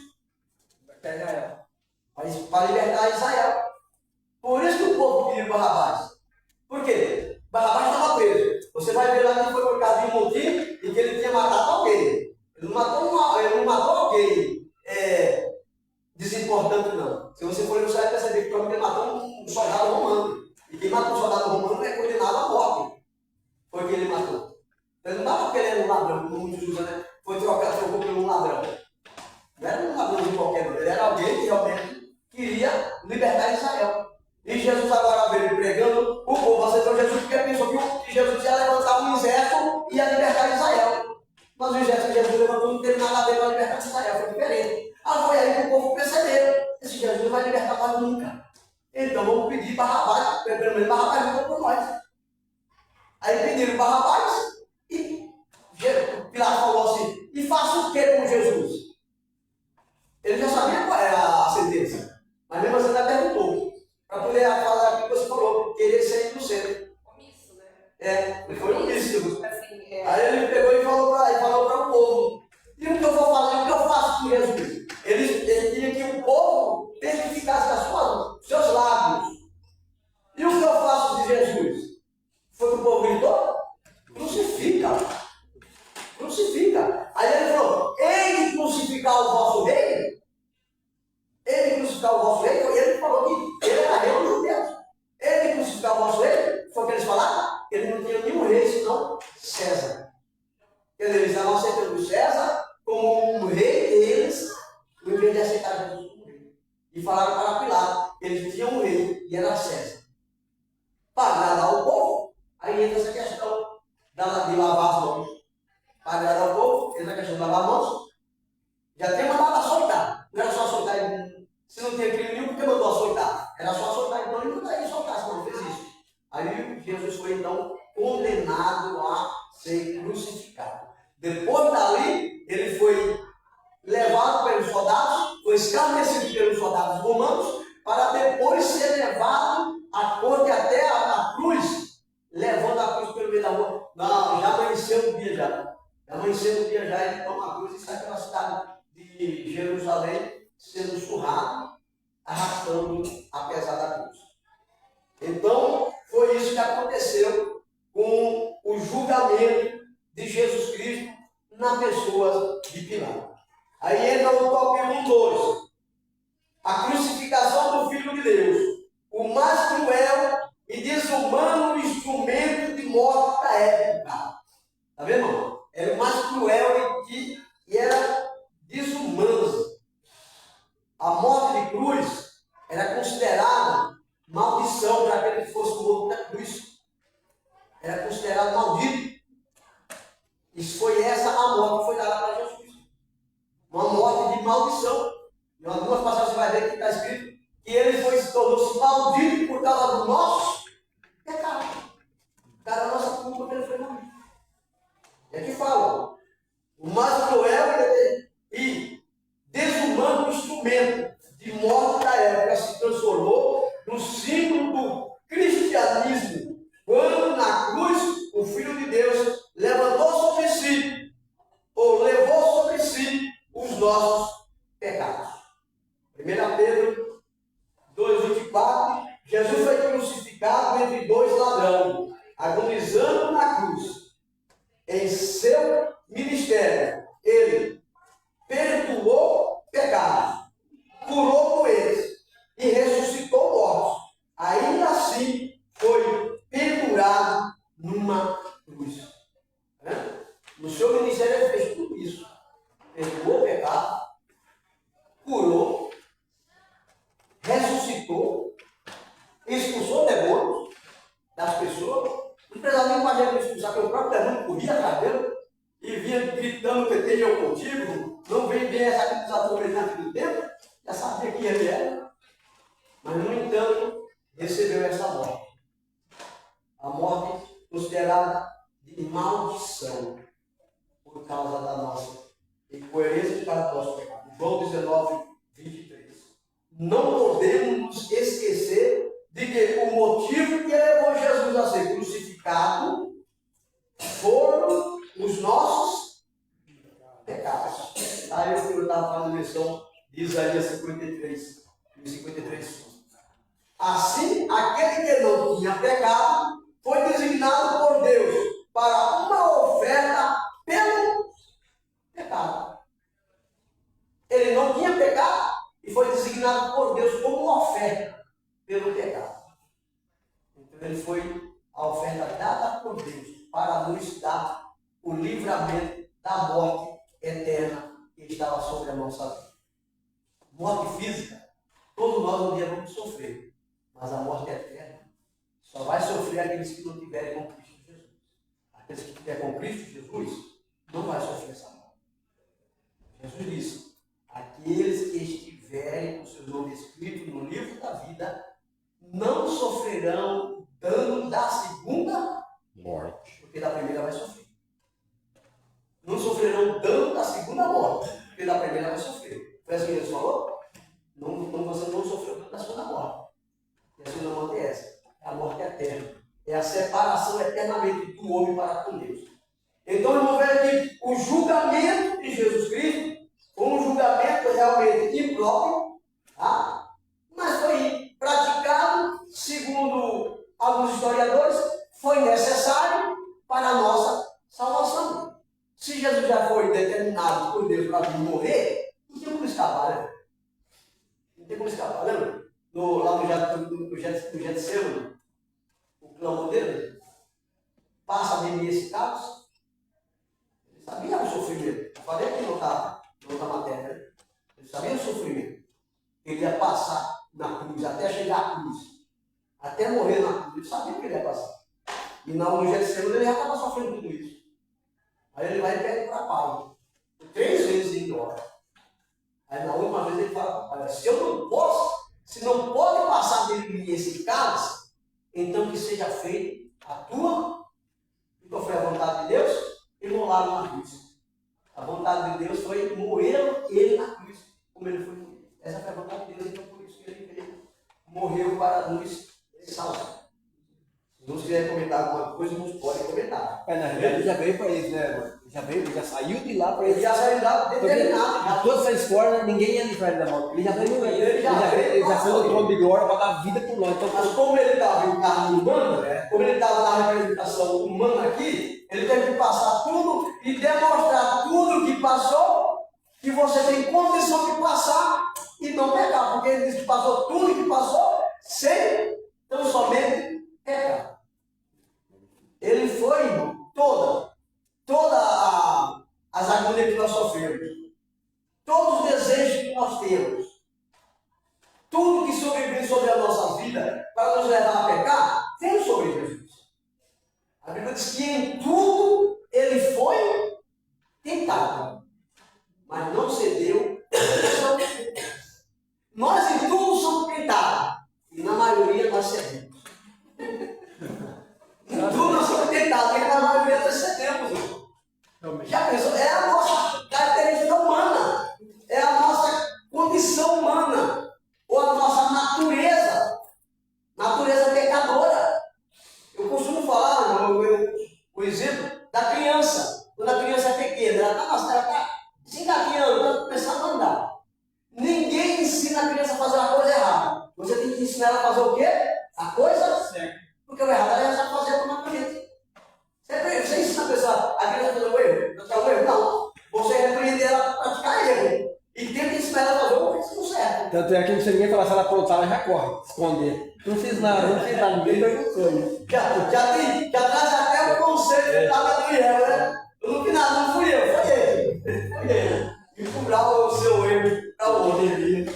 Para libertar Israel. Por isso que o povo queria Barrabás. Por quê? Barrabás estava preso. Você vai ver lá que foi por causa de um motim e que ele tinha matado alguém. Ele não matou alguém desimportante, não. Se você for no site, vai perceber que ele matou um soldado romano. E quem matou um soldado romano é condenado à morte. Foi que ele matou. Ele não estava querendo um ladrão, como muitos usam, né? Foi trocar seu corpo por um ladrão. Não era um ladrão de qualquer não. Ele era alguém que realmente queria libertar Israel. E Jesus agora veio pregando, o povo aceitou Jesus porque pensou que Jesus ia levantar um exército e ia libertar Israel. Mas o exército que Jesus levantou não teve nada a ver com a libertação de Israel, foi diferente. Foi aí que o povo percebeu, esse Jesus não vai libertar mais nunca. Então vamos pedir Barrabás, pelo menos Barrabás não por nós. Aí pediram Barrabás e Pilatos falou assim, e faça o que com Jesus? Ele já sabia qual era a sentença, mas mesmo assim ainda perguntou. Para poder falar aquilo que você falou, querer ser inocente. Omisso, né? Ele foi omisso. Assim, Aí ele pegou e falou para o povo. E o que eu vou fazer? O que eu faço com Jesus? Ele queria que o povo testificasse com seus lábios. E o que eu faço de Jesus? Foi que o povo gritou? Crucifica. Crucifica. Aí ele falou, ele crucificar o vosso rei? Ele crucificar o vosso rei? Foi ele que falou que ele era rei dos judeus. Ele crucificar o vosso rei? Foi o que eles falaram? Ele não tinha nenhum rei senão César. Quer dizer, eles estavam aceitando César como um rei deles, em vez de aceitar Jesus como rei. E falaram para Pilatos, eles tinham um rei e era César. Para agradar o povo, aí entra essa questão de lavar as mãos. Para agradar o povo, entra a questão de lavar as mãos. Já tinha mandado açoitar. Não era só açoitar, se não tinha crime nenhum, porque mandou açoitar. Era só açoitar, então ele não daria açoitar, se não fez isso. Aí Jesus foi então condenado a ser crucificado. Depois dali, ele foi levado pelos soldados, foi escarnecido pelos soldados romanos, para depois ser levado à corte até a cruz, levando a cruz pelo meio da rua. Não, já amanheceu o dia já. Já amanheceu o dia já, ele toma a cruz e sai pela cidade de Jerusalém, sendo surrado, arrastando a pesada cruz. Então, foi isso que aconteceu com o julgamento de Jesus Cristo na pessoa de Pilatos. Aí entra o tópico 1, 2. A crucificação do Filho de Deus. O mais cruel e desumano instrumento de morte da época. Está vendo, irmão? Era o mais cruel e era desumano. A morte de cruz era considerada maldição para aquele que fosse morto na cruz. Era considerado maldito. Isso foi essa a morte que foi dada para Jesus. Uma morte de maldição. Em algumas passagens você vai ver que está escrito que ele tornou-se maldito por causa do nosso pecado. Por causa da nossa culpa que ele foi maldito. E aqui fala, o mais cruel e desumano instrumento de morte da época se transformou no símbolo do cristianismo, quando na cruz o Filho de Deus levantou sobre si, ou levou sobre si, os nossos pecados. 1 Pedro 2,24, Jesus foi crucificado entre dois ladrões, agonizando na cruz. Em seu ministério, ele perdoou pecados, curou doentes e ressuscitou mortos. Ainda assim, foi pendurado numa cruz. No seu ministério, ele fez tudo isso. Perdoou pecado, curou, ressuscitou, expulsou demônios das pessoas. Não precisava nem mais ele expulsar, porque o próprio demônio corria atrás dele e vinha gritando que tem eu contigo. Não vem bem essa que nos atormentando do tempo. Já sabia que ele era. Mas, no entanto, recebeu essa morte. A morte considerada de maldição por causa da nossa incoerência, por causa do nosso pecado. João 19, 23. Não podemos nos esquecer de que o motivo que levou Jesus a ser crucificado foram os nossos pecados. Aí eu estava estava fazendo menção de Isaías 53, 53. Assim, aquele que não tinha pecado foi designado por Deus para uma oferta pelo pecado. Ele não tinha pecado e foi designado por Deus como uma oferta pelo pecado. Então ele foi a oferta dada por Deus para nos dar o livramento da morte eterna que estava sobre a nossa vida. Morte física, todos nós um dia vamos sofrer, mas a morte eterna só vai sofrer aqueles que não tiverem com Cristo Jesus. Aqueles que tiverem com Cristo Jesus não vai sofrer essa morte. Jesus disse: aqueles que estiverem com seus nomes escritos no livro da vida não sofrerão o dano da segunda morte, porque da primeira vai sofrer. Não sofrerão o dano da segunda morte, porque da primeira vai sofrer. Foi assim que Jesus falou? Você não sofreu o dano da segunda morte. E a segunda morte é essa: é a morte eterna. É a separação eternamente do homem para com Deus. Então, irmão, ver que o julgamento de Jesus Cristo foi um julgamento realmente impróprio, tá? Mas foi praticado, segundo alguns historiadores, foi necessário para a nossa salvação. Se Jesus já foi determinado por Deus para vir morrer, não tem como escapar, né? Não tem como escapar, lembra? Lá no Getsemane, o clamor dele, passa de mim esse caos. Ele sabia o sofrimento. Eu falei aqui na matéria, né? Ele sabia o sofrimento. Ele ia passar na cruz, até chegar à cruz, até morrer na cruz. Ele sabia que ele ia passar. E no Getsemane ele já estava sofrendo tudo isso. Aí ele vai e pede para Pai. 3 vezes ele ora. Aí na última vez ele fala: olha, se eu não posso, se não pode passar de mim esse cálice, então que seja feito a tua. E qual foi a vontade de Deus? Imolá-lo na cruz. A vontade de Deus foi morrer ele na cruz, como ele foi morrer. Essa foi a vontade de Deus, então por isso que ele veio, morreu para nos salvar. Se não quiser comentar alguma coisa, não pode comentar. Na realidade ele já veio para isso, né, mano? Ele já saiu de lá para Ele isso. já saiu lá determinado. Toda essa história, ninguém ia livrar ele da morte. Ele já veio, ele já foi no trono de glória para dar vida por nós. Então, Mas como ele estava em carne humana, como ele estava na representação humana aqui, ele teve que passar tudo e demonstrar tudo que passou, que você tem condição de passar e não pecar, porque ele disse que passou tudo que passou sem tão somente pecar. Ele foi, irmão, as agonias que nós sofremos, todos os desejos que nós temos, tudo que sobrevém sobre a nossa vida para nos levar a pecar, veio sobre Jesus. A Bíblia diz que em tudo ele foi tentado, mas não cedeu. Nós em tudo somos tentados, e na maioria nós cedemos. Em tudo nós somos tentados, e na maioria nós cedemos. Já pensou? É a nossa característica humana, é a nossa condição humana, ou a nossa natureza pecadora. Eu costumo falar o exemplo da criança. Quando a criança é pequena, ela está desengatinhando, está começando a andar. Ninguém ensina a criança a fazer uma coisa errada. Você tem que ensinar ela a fazer o quê? A coisa certa. Porque o errado ela já sabe fazer automaticamente. Você ensina a pessoa, a criança a fazer o erro? Não. Você repreende ela a praticar erro. E tenta ensinar ela a fazer o que certo. tanto é que não sei ninguém falar, se ela aprontar, ela já corre, esconder. Não fiz nada, ninguém perguntou. Já traz até o conceito da Gabriel, né? No final, não fui eu, foi ele. Foi ele. E cobrar o seu erro para o outro. Esses dias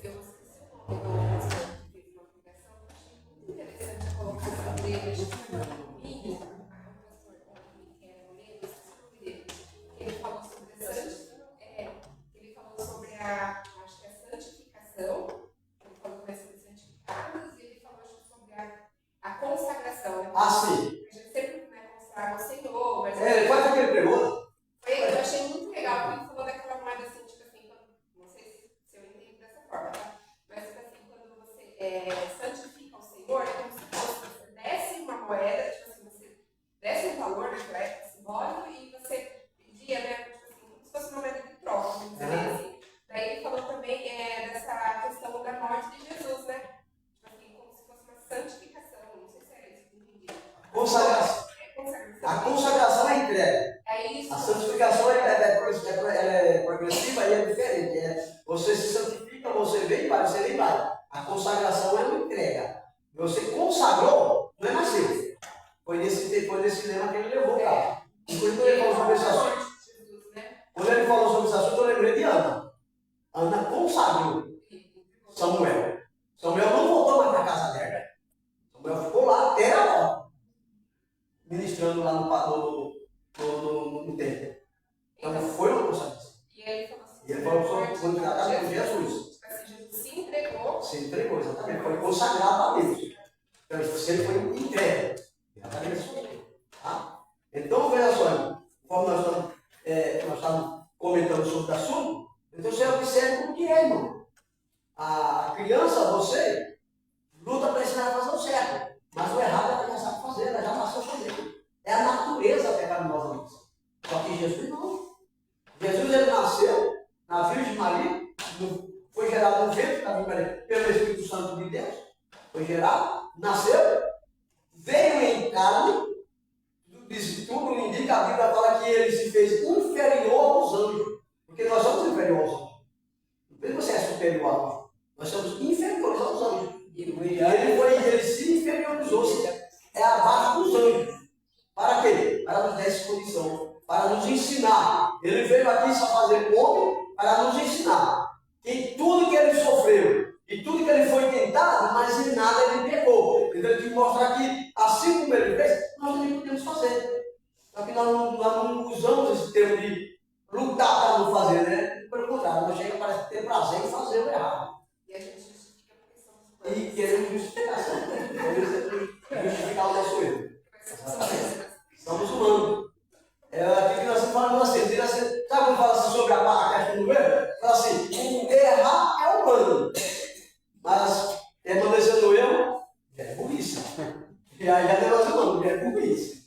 eu esqueci o nome do pastor que fez uma pregação, eu achei muito interessante a colocação dele. Acho que foi o Minho, o pastor que era Moreira, eu esqueci o nome dele. Ele falou sobre ele falou sobre acho que a santificação, ele falou que vai ser santificados, e ele falou acho que sobre a consagração. Né? Ah, sim. A gente sempre vai consagrar ao Senhor, mas Faz aquele pregou. eu achei muito legal, porque ele falou daquela moeda assim, tipo assim, não sei veio e vai, você nem vai. A consagração é uma entrega. Você consagrou, não é nascer. Foi nesse lema que ele levou, cara. E por isso ele falou sobre esse assunto. Quando ele falou sobre esse assunto, eu lembrei de Ana. Ana consagrou Samuel. Samuel não voltou mais para a casa dela. Samuel ficou lá até a hora, ministrando lá no templo. Então foi uma consagração. E aí falou assim, E ele falou sobre quando tratado com Jesus. Jesus se entregou. Se entregou, exatamente. Foi consagrado a Deus. Então ele sempre foi entregue. Exatamente isso. Tá? Então veja só, como nós estamos comentando sobre o assunto, então você observa o que é, irmão. A criança, você, luta para ensinar a fazer o certo. Mas o errado ela já sabe fazer, ela já nasceu fazendo. É a natureza pecaminosa disso. Só que Jesus não. Jesus ele nasceu na Virgem Maria, foi gerado no ventre da Virgem Maria pelo Espírito Santo de Deus. Foi gerado, nasceu, veio em carne, tudo indica, a Bíblia fala que ele se fez inferior aos anjos. Porque nós somos inferiores aos anjos. Não sei se você é superior aos anjos. Nós somos inferiores aos anjos. Ele se inferiorizou, é abaixo dos anjos. Para quê? Para nos dar essa condição, para nos ensinar. Ele veio aqui só fazer homem para nos ensinar que tudo que ele sofreu e tudo que ele foi tentado, mas em nada ele pecou. Então ele tem que mostrar que, assim como ele fez, nós também podemos fazer. Só que nós não usamos esse termo de lutar para não fazer, né? Pelo contrário, nós chega para ter prazer em fazer o errado. E a gente justifica porque somos humanos. E queremos justificação. Justificar o nosso erro. Somos humanos. Aqui que nós estamos falando assim, sabe quando fala assim sobre a questão do erro? Fala assim, errar é humano. Mas permanecendo no erro, é burrice. E aí já nós humanos, é burrice.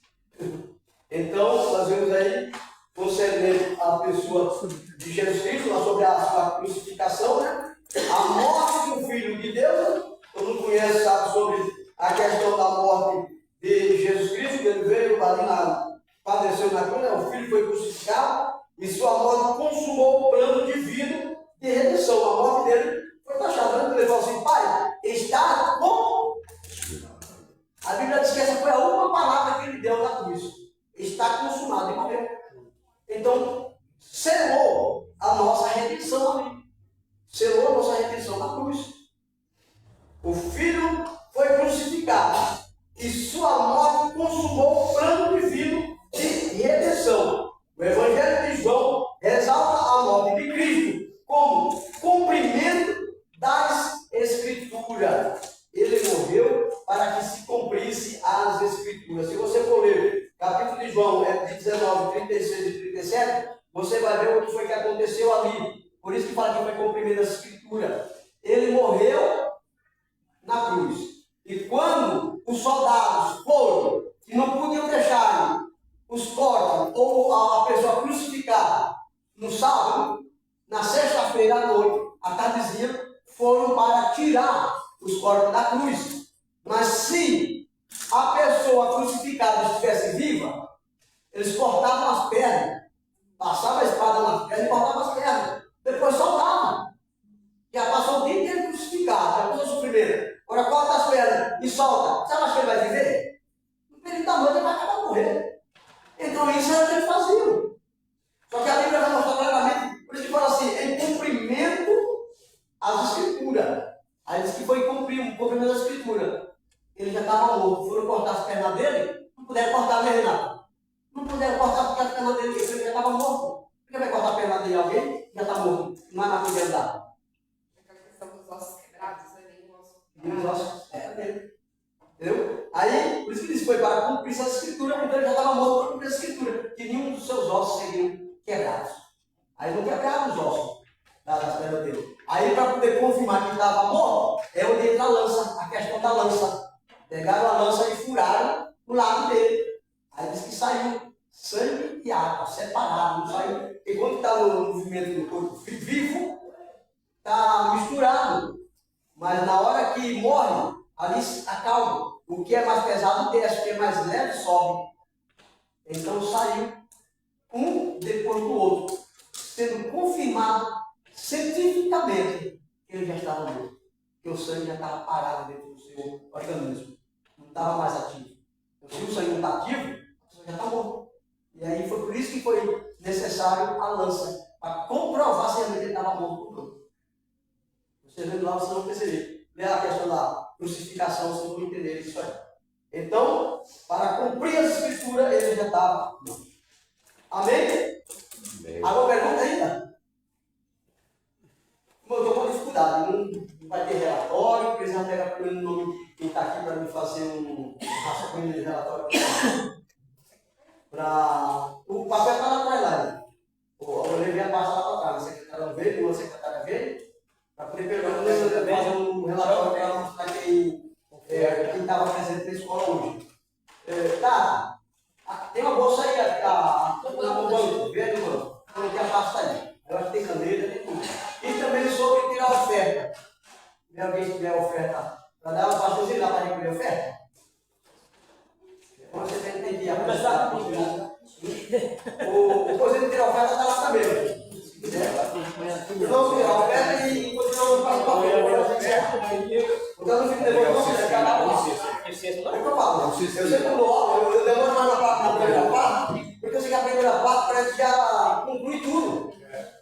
Então, nós vemos aí, concernendo a pessoa de Jesus Cristo, sobre a sua crucificação, né? A morte do Filho de Deus. Todo mundo conhece, sabe, sobre a questão da morte de Jesus Cristo, que ele veio ali padeceu na cruz, né? O Filho foi crucificado e sua morte consumou o plano divino de redenção. A morte dele foi taxada. Ele falou assim, Pai, está bom. A Bíblia diz que essa foi a última palavra que ele deu na cruz. Está consumado e morreu. Então, selou a nossa redenção ali. Selou a nossa redenção na cruz. O Filho foi crucificado e sua morte consumou o plano divino de redenção. O Evangelho de João exalta a morte de Cristo como cumprimento das Escrituras. Ele morreu para que se cumprisse as Escrituras. Se você for ler capítulo de João, de 19, 36 e 37, você vai ver o que foi que aconteceu ali. Por isso que fala que foi cumprimento das Escrituras. Ele morreu na cruz. E quando os soldados foram, e não podiam deixar os corpos ou a pessoa crucificada no sábado, na sexta-feira à noite, à tardezinha, foram para tirar os corpos da cruz. Mas se a pessoa crucificada estivesse viva, eles cortavam as pernas, passavam a espada nas pernas e cortavam as pernas. Depois soltavam. Já passou o dia inteiro crucificado, já passou o sofrimento. Agora corta as pernas e solta. Você acha que ele vai viver? No período da noite ele vai acabar morrendo. Então isso era o que eles faziam. Só que a Bíblia vai mostrar claramente, por isso que fala assim, em cumprimento às Escrituras. Aí diz que foi cumprimento das Escrituras. Ele já estava morto. Foram cortar as pernas dele, não puderam cortar mesmo nada. Não puderam cortar porque as pernas dele, ele já estava morto. Por que vai cortar a perna de alguém que já está morto? Não é na poder andar. Aquela questão dos ossos quebrados, ali, o osso Os ossos dele. Entendeu? Aí, por isso que ele foi para cumprir essa escritura, porque ele já estava morto para cumprir essa escritura, que nenhum dos seus ossos seriam quebrados. Aí não quebraram os ossos das pernas dele. Aí, para poder confirmar que estava morto, é onde entra a lança, a questão da lança. Pegaram a lança e furaram o lado dele. Aí diz que saiu sangue e água, separado, não saiu. Porque quando está no movimento do corpo vivo, está misturado. Mas na hora que morre, ali acalma. O que é mais pesado desce, o que é mais leve sobe. Então saiu um depois do outro, sendo confirmado cientificamente ele já estava morto. Porque o sangue já estava parado dentro do seu organismo. Não estava mais ativo. Então, se o sangue não está ativo, a pessoa já está morto. E aí foi por isso que foi necessário a lança, para comprovar se ele estava morto ou não. Você vendo lá, você não perceber. Lê a questão da crucificação, vocês vão entender isso aí. Então, para cumprir as escrituras, ele já estava morto. Amém? Agora pergunta ainda. Eu estou com dificuldade, não vai ter relatório, porque eles vão pegar para o nome quem está aqui para me fazer um rascunho de relatório. O papel está lá atrás lá. Eu levei a pasta lá para trás, a secretária veio, uma secretária veio, para poder pegar um relatório para mostrar quem estava presente na escola hoje. Tá, tem uma bolsa aí, no banco, vê no banco, coloquei a pasta aí. Eu acho que tem caneta, tem tudo. E também sobre tirar a oferta. Se alguém tiver oferta, para dar uma pastozinha lá para recolher a oferta. Então você tem que ir a começar comigo. O cozinho de tirar a oferta está lá também. Se quiser. Vamos tirar a oferta e continuamos para o papel. Então no fim de semana, vamos acabar com isso. É o que eu falo. Eu sempre eu demoro mais na primeira parte, porque eu sei que a primeira parte parece que já conclui tudo.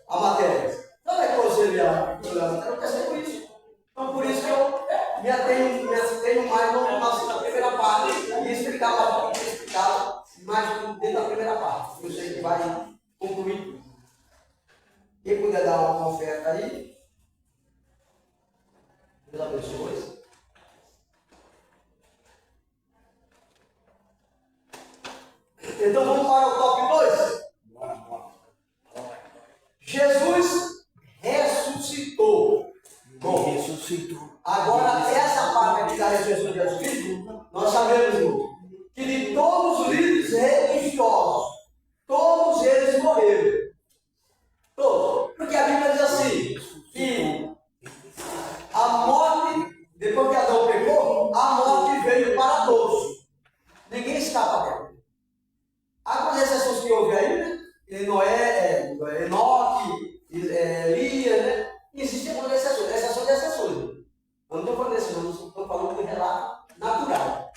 A matéria. Não é que você viaja, eu não quero ser por isso. Então, por isso que eu me atenho mais na primeira parte e explicar mais o que eu explicava, mais dentro da primeira parte. Eu sei que vai concluir tudo. Quem puder dar uma oferta aí, Deus abençoe. Então, vamos para o top 2. Jesus ressuscitou. Bom, ressuscitou. Agora, essa parte aqui da ressurreição de Jesus Cristo, nós sabemos que de todos os líderes religiosos, todos eles morreram. Todos. Porque a Bíblia diz assim, que a morte, depois que Adão pecou, a morte veio para todos. Ninguém escapa dela. Há as exceções que houve aí, né? Noé, Enoque, Elias, né? Existem algumas exceções de exceções. Eu não estou falando desse, não estou falando do relato natural.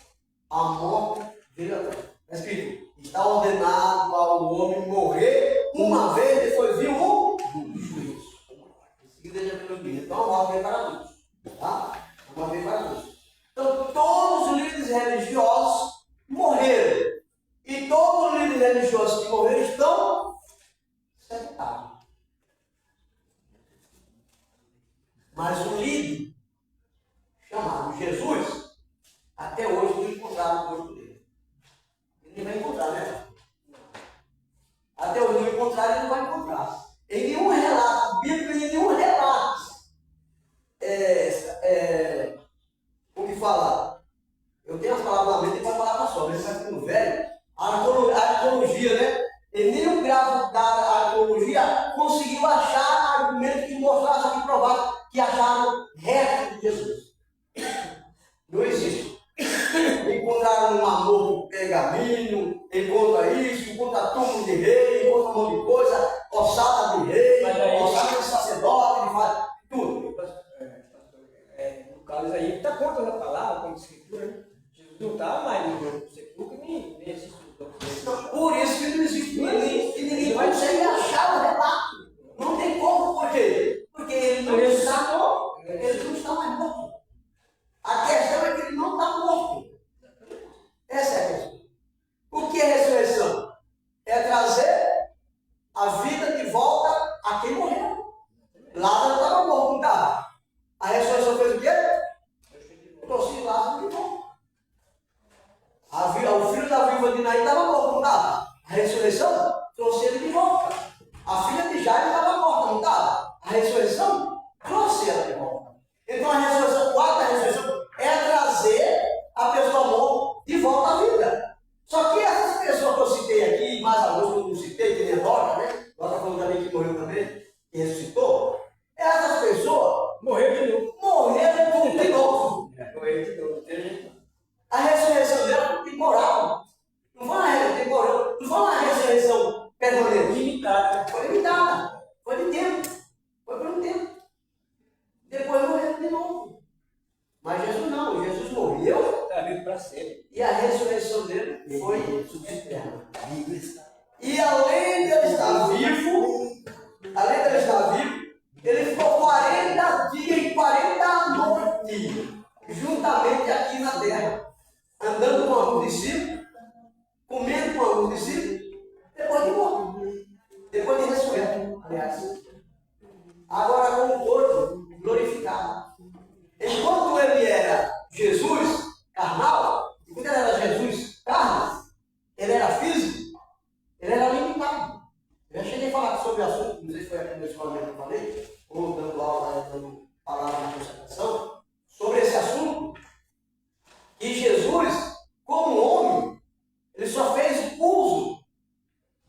A morte veio a todos. Está escrito, está ordenado ao homem morrer uma vez, depois viu o juízo. Em seguida ele já veio o juízo. Então a morte veio para todos. Tá? A morte veio para todos. Então todos os líderes religiosos morreram. E todos os líderes religiosos que morreram estão sepultados. Mas o líder, chamado Jesus, até hoje não encontraram o corpo dele. Ele vai encontrar, né? Até hoje não encontraram, ele não vai encontrar. Em nenhum relato bíblico, em nenhum relato, o que falar? Eu tenho as palavras na mente e uma palavra só, mas você vai ficando velho. A arqueologia, né? E nenhum grau da arqueologia conseguiu achar argumento que mostrasse, que provasse que acharam resto de Jesus. Não existe. Encontraram um amor pergaminho, encontra isso, encontra túmulo de rei, encontra um monte de coisa, ossada de rei, ossada de sacerdote, ele faz tudo. No caso aí, está contra a palavra, como escritura, né? Jesus não está mais no sepulcro, nem existe. Por isso que não existe, e ninguém consegue achar o relato. Não tem como, por quê? Porque ele não está morto. Ele não está mais morto. A questão é que ele não está morto. Essa é a questão. O que é ressurreição? É trazer a vida de volta a quem morreu. Lázaro estava morto, não estava. A ressurreição fez o quê? Trouxe Lázaro de volta. O filho da viúva de Naim estava morto, não estava? A ressurreição trouxe ele de volta. A filha de Jairo estava morta, não estava? A ressurreição trouxe ela de volta. Então a ressurreição, o ato da ressurreição é trazer a pessoa morta de volta à vida. Só que essas pessoas que eu citei aqui, mais alguns que eu não citei, que nem a Dora, né? Dora falou também que morreu também, que ressuscitou. Essas pessoas Morreu de novo. morreram como de novo. Morreu de novo, tem jeito. A ressurreição dela foi temporal. Não foi uma temporal, não foi uma ressurreição permanente. Limitado. Foi limitada. Foi de tempo. Foi por um tempo. agora com o corpo glorificado. Enquanto ele era Jesus carnal, enquanto ele era Jesus carne, ele era físico, ele era limitado. Eu já cheguei a falar sobre o assunto, não sei se foi aqui no escola que eu falei, ou dando aula, dando palavra de concentração, sobre esse assunto, que Jesus, como homem, ele só fez uso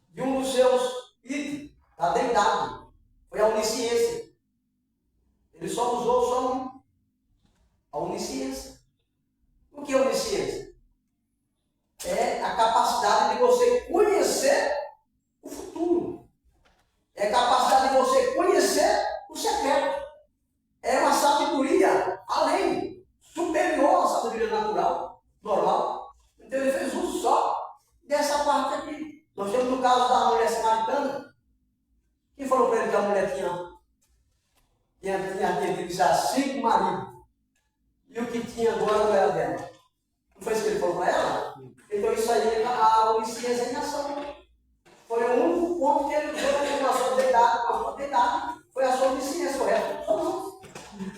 de um dos seus itens, da deidade. Foi a onisciência. Ele só usou só a onisciência. O que é onisciência? É a capacidade de você conhecer o futuro. É a capacidade de você conhecer o secreto. É uma sabedoria além, superior à sabedoria natural, normal. Então ele fez uso só dessa parte aqui. Nós temos o caso da mulher samaritana. Quem falou para ele que a mulher tinha tido já 5 maridos? E o que tinha agora não era dela. Não foi isso que ele falou para ela? Então isso aí é a onisciência em ação. Foi o único ponto que ele usou com a sua deidade, foi a sua onisciência, o resto não.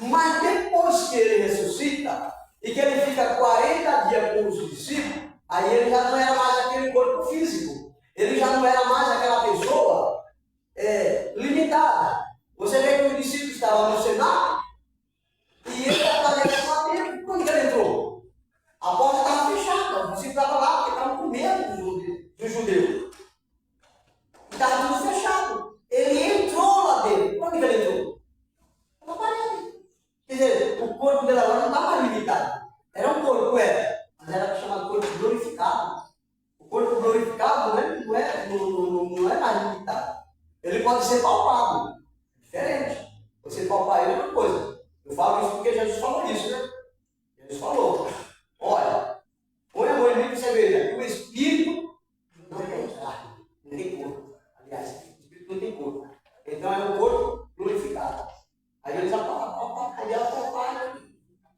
Mas depois que ele ressuscita e que ele fica 40 dias com os discípulos, aí ele já não era mais aquele corpo físico. Ele já não era mais aquela pessoa limitada. Você vê que os discípulos estavam no cenário e ele aparece lá dentro. Quando ele entrou? A porta estava fechada, os discípulos estavam lá porque estavam com medo dos judeus. Estava tudo fechado. Ele entrou lá dentro. Quando ele entrou? Na parede. Quer dizer, o corpo dele agora não estava limitado. Era um corpo, mas era chamado corpo glorificado. O corpo glorificado não é mais limitado. Ele pode ser palpado. Diferente. Você palpar ele é uma coisa. Eu falo isso porque Jesus falou isso, né? Jesus falou: olha, põe a mão em mim que você veja que o Espírito não tem carne, não tem corpo. Aliás, o Espírito não tem corpo. Então é um corpo glorificado. Aí ele já palpava, aí ela palpava.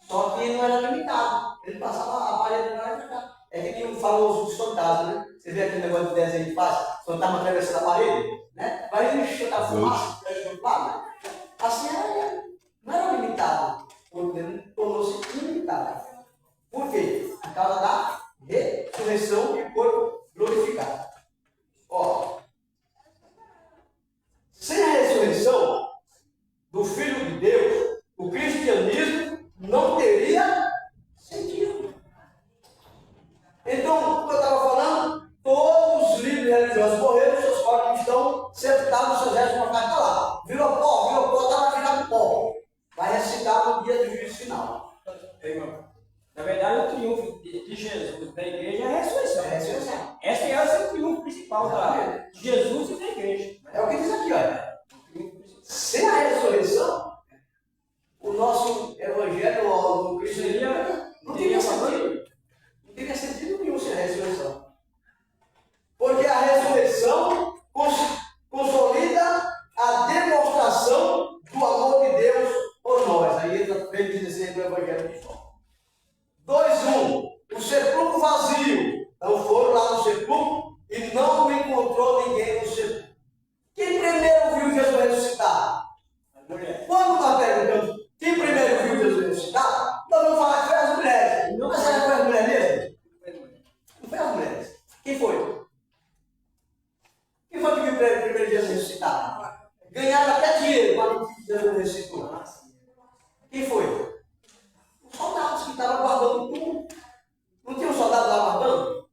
Só que não era limitado. Ele passava a parede lá e cá. É que nem falou os fantasmas, né? Você vê aquele negócio de desenho que faz, os fantasmas atravessando a parede, né? Vai ele chutar a fumaça, né? Assim era ele. Não era limitado. O dele tornou-se ilimitado. Por quê? Por causa da ressurreição do corpo glorificado. Ó, sem a ressurreição do Filho de Deus, o cristianismo não teria sentido. Então, como eu estava falando, todos os líderes religiosos morreram, seus corpos estão sepultados nos seus restos para ficar lá. Virou pó, estava virado pó. Vai ressuscitar no dia do juízo final. Na verdade, o triunfo de Jesus da igreja é a ressurreição. É a ressurreição. Esse é o triunfo principal de Jesus e da igreja. É o que diz aqui, olha. Sem a ressurreição, o nosso evangelho do cristianismo não teria sentido. Não teria sentido nenhum sem a ressurreição. Porque a ressurreição consolida a demonstração do amor de Deus por nós. Aí entra bem dizer do evangelho de João. 2:1. O sepulcro vazio. Então foram lá no sepulcro e não encontrou ninguém no sepulcro. Quem primeiro viu Jesus ressuscitar? A mulher. Quando nós perguntamos quem primeiro viu Jesus ressuscitar, nós vamos falar que foi as mulheres. Mas será que foi as mulheres mesmo? Não foi as mulheres. Quem foi? Quem foi que viu primeiro Jesus ressuscitar? Ganharam até dinheiro para que Jesus ressuscitou. Quem foi? Os soldados que estavam guardando o túmulo. Não tinha um soldado lá guardando?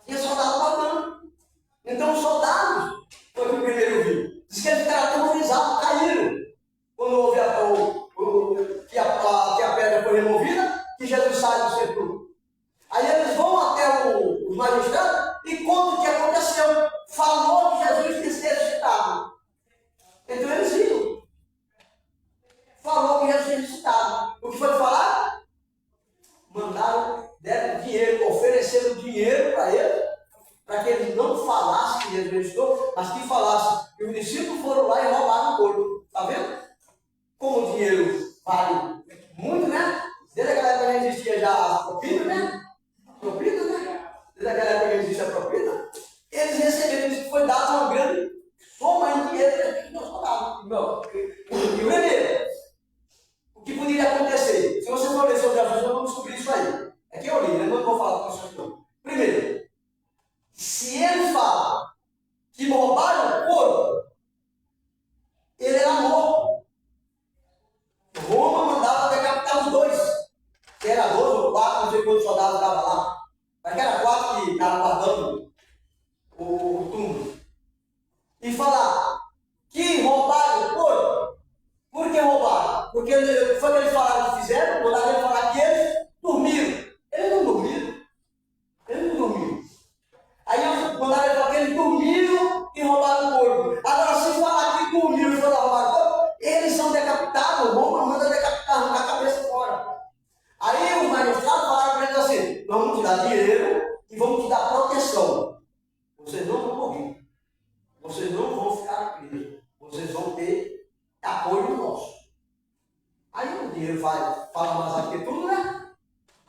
Tinha soldado guardando. Então os soldados foi que o primeiro viu. Diz que eles ficaram aterrorizados, caíram. Quando houve que a pedra foi removida, que Jesus sai do sepulcro. Aí eles vão até os magistrados e contam o que aconteceu. Falou que Jesus tinha sido ressuscitado. Então eles viram. Falou que Jesus tinha ressuscitado. O que foi falar? Mandaram, deram dinheiro, ofereceram dinheiro para ele, para que eles não falassem que Jesus ressuscitou, mas que falassem que os discípulos foram lá e roubaram o corpo. Está vendo? Como o dinheiro vale muito, né? Desde aquela época já existia já a propina, né? Propina, né? Desde aquela época já existe a propina. Eles receberam, isso foi dado uma grande soma em dinheiro que nós pagávamos. Irmão, Porque foi o que eles falaram que fizeram, mandaram ele falar que eles dormiram. Eles não dormiram. Eles não dormiram. Aí mandaram ele falar que eles dormiram e roubaram o corpo. Agora, se falar que dormiram e foram roubar o corpo, eles são decapitados. Roma manda decapitar, arrancar a cabeça fora. Aí os magistrados falaram para eles assim: nós vamos te dar dinheiro e vamos te dar proteção. Vocês não vão morrer. Vocês não vão ficar presos. Vocês vão ter apoio nosso. Aí o dinheiro fala mais aqui que tudo, né?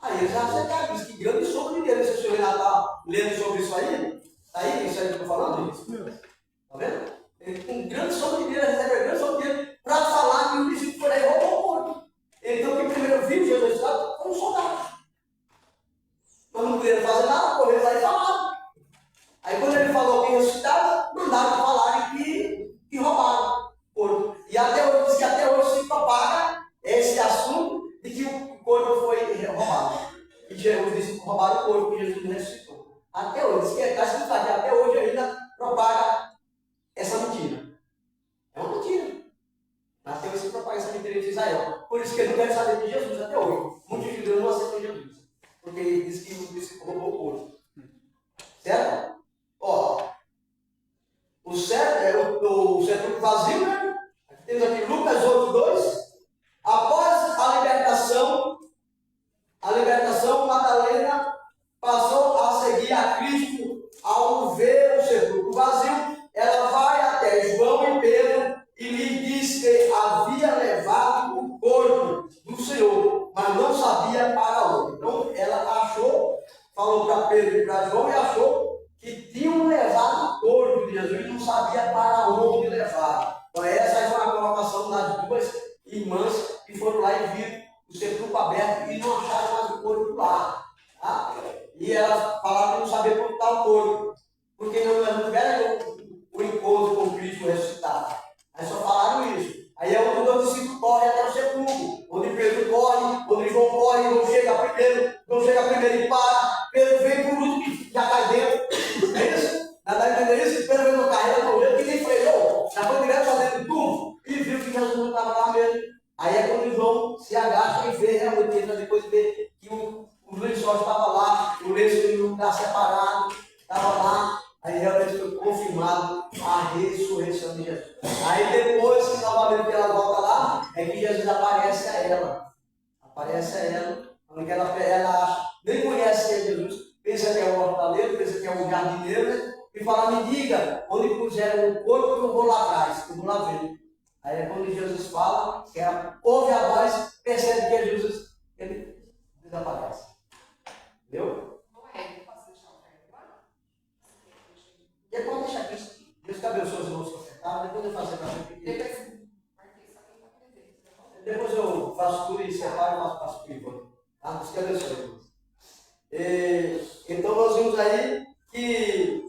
Aí eles já aceitaram. Diz que grande sopa de dinheiro. Se o senhor já está lendo sobre isso aí, tá aí, isso aí que eu estou falando? Tá vendo? Ele, com grande sopa de dinheiro, recebe grande sopa de dinheiro para falar que o discípulo foi lá e roubou o corpo. Então, quem primeiro viu Jesus foi um soldado. Mas não puderam fazer nada, correram lá e falaram. Aí, quando ele falou que ressuscitaram, mandaram falarem que roubaram o corpo. E até hoje, diz que até hoje se propaga esse assunto de que o corpo foi roubado. E Jesus disse que roubaram o corpo que Jesus ressuscitou. Até hoje, diz que está escrito aqui, até hoje ainda propaga essa mentira. É uma mentira. Até hoje se propaga essa mentira de Israel. Por isso que ele não quer saber de Jesus até hoje. Muitos judeus não aceitam Jesus. Porque ele diz que o discípulo roubou o corpo. Certo? Ó, o sepulcro vazio, né? Temos aqui Lucas 8:2. Após a libertação, Madalena passou a seguir a Cristo. Ao ver o sepulcro vazio, ela vai até João e Pedro e lhe diz que havia levado o corpo do Senhor, mas não sabia para onde. Então ela achou, falou para Pedro e para João e achou que tinham levado o corpo de Jesus e não sabia para onde levar. Então essa foi a colocação das duas irmãs que foram lá e viram o sepulcro aberto e não acharam mais o corpo lá. Tá? E elas falaram que não sabiam como está o corpo, porque não tiveram o encontro com Cristo ressuscitado. Aí só falaram isso. Aí é onde os dois discípulos correm até o sepulcro, onde Pedro corre, onde João corre, João chega primeiro e para. Pedro vem por último e já cai dentro. É isso? Nada a entender isso? Pedro veio uma carreira com ele, que nem freou, já foi direto para dentro do túmulo e viu que Jesus não estava lá mesmo. Aí é quando João se agacha e vê realmente, depois de ver que o lençol estava lá, o lenço no lugar separado, estava lá. Aí realmente foi confirmado a ressurreição de Jesus. Aí depois que novamente ela volta lá, é que Jesus aparece a ela. Aparece a ela, onde ela acha, nem conhece quem é Jesus, pensa que é um hortaleiro, pensa que é um jardineiro, né? E fala, me diga onde puseram o corpo que eu vou lá atrás, eu vou lá ver. Aí é quando Jesus fala, que ela ouve a voz, percebe que é Jesus, ele desaparece. Entendeu? E pode deixar aqui. Deus que abençoe os irmãos consertados. Depois eu faço para você. Depois eu faço tudo e separo e faço para o Ivan. Tá? Deus que abençoe, irmãos. Então nós vimos aí que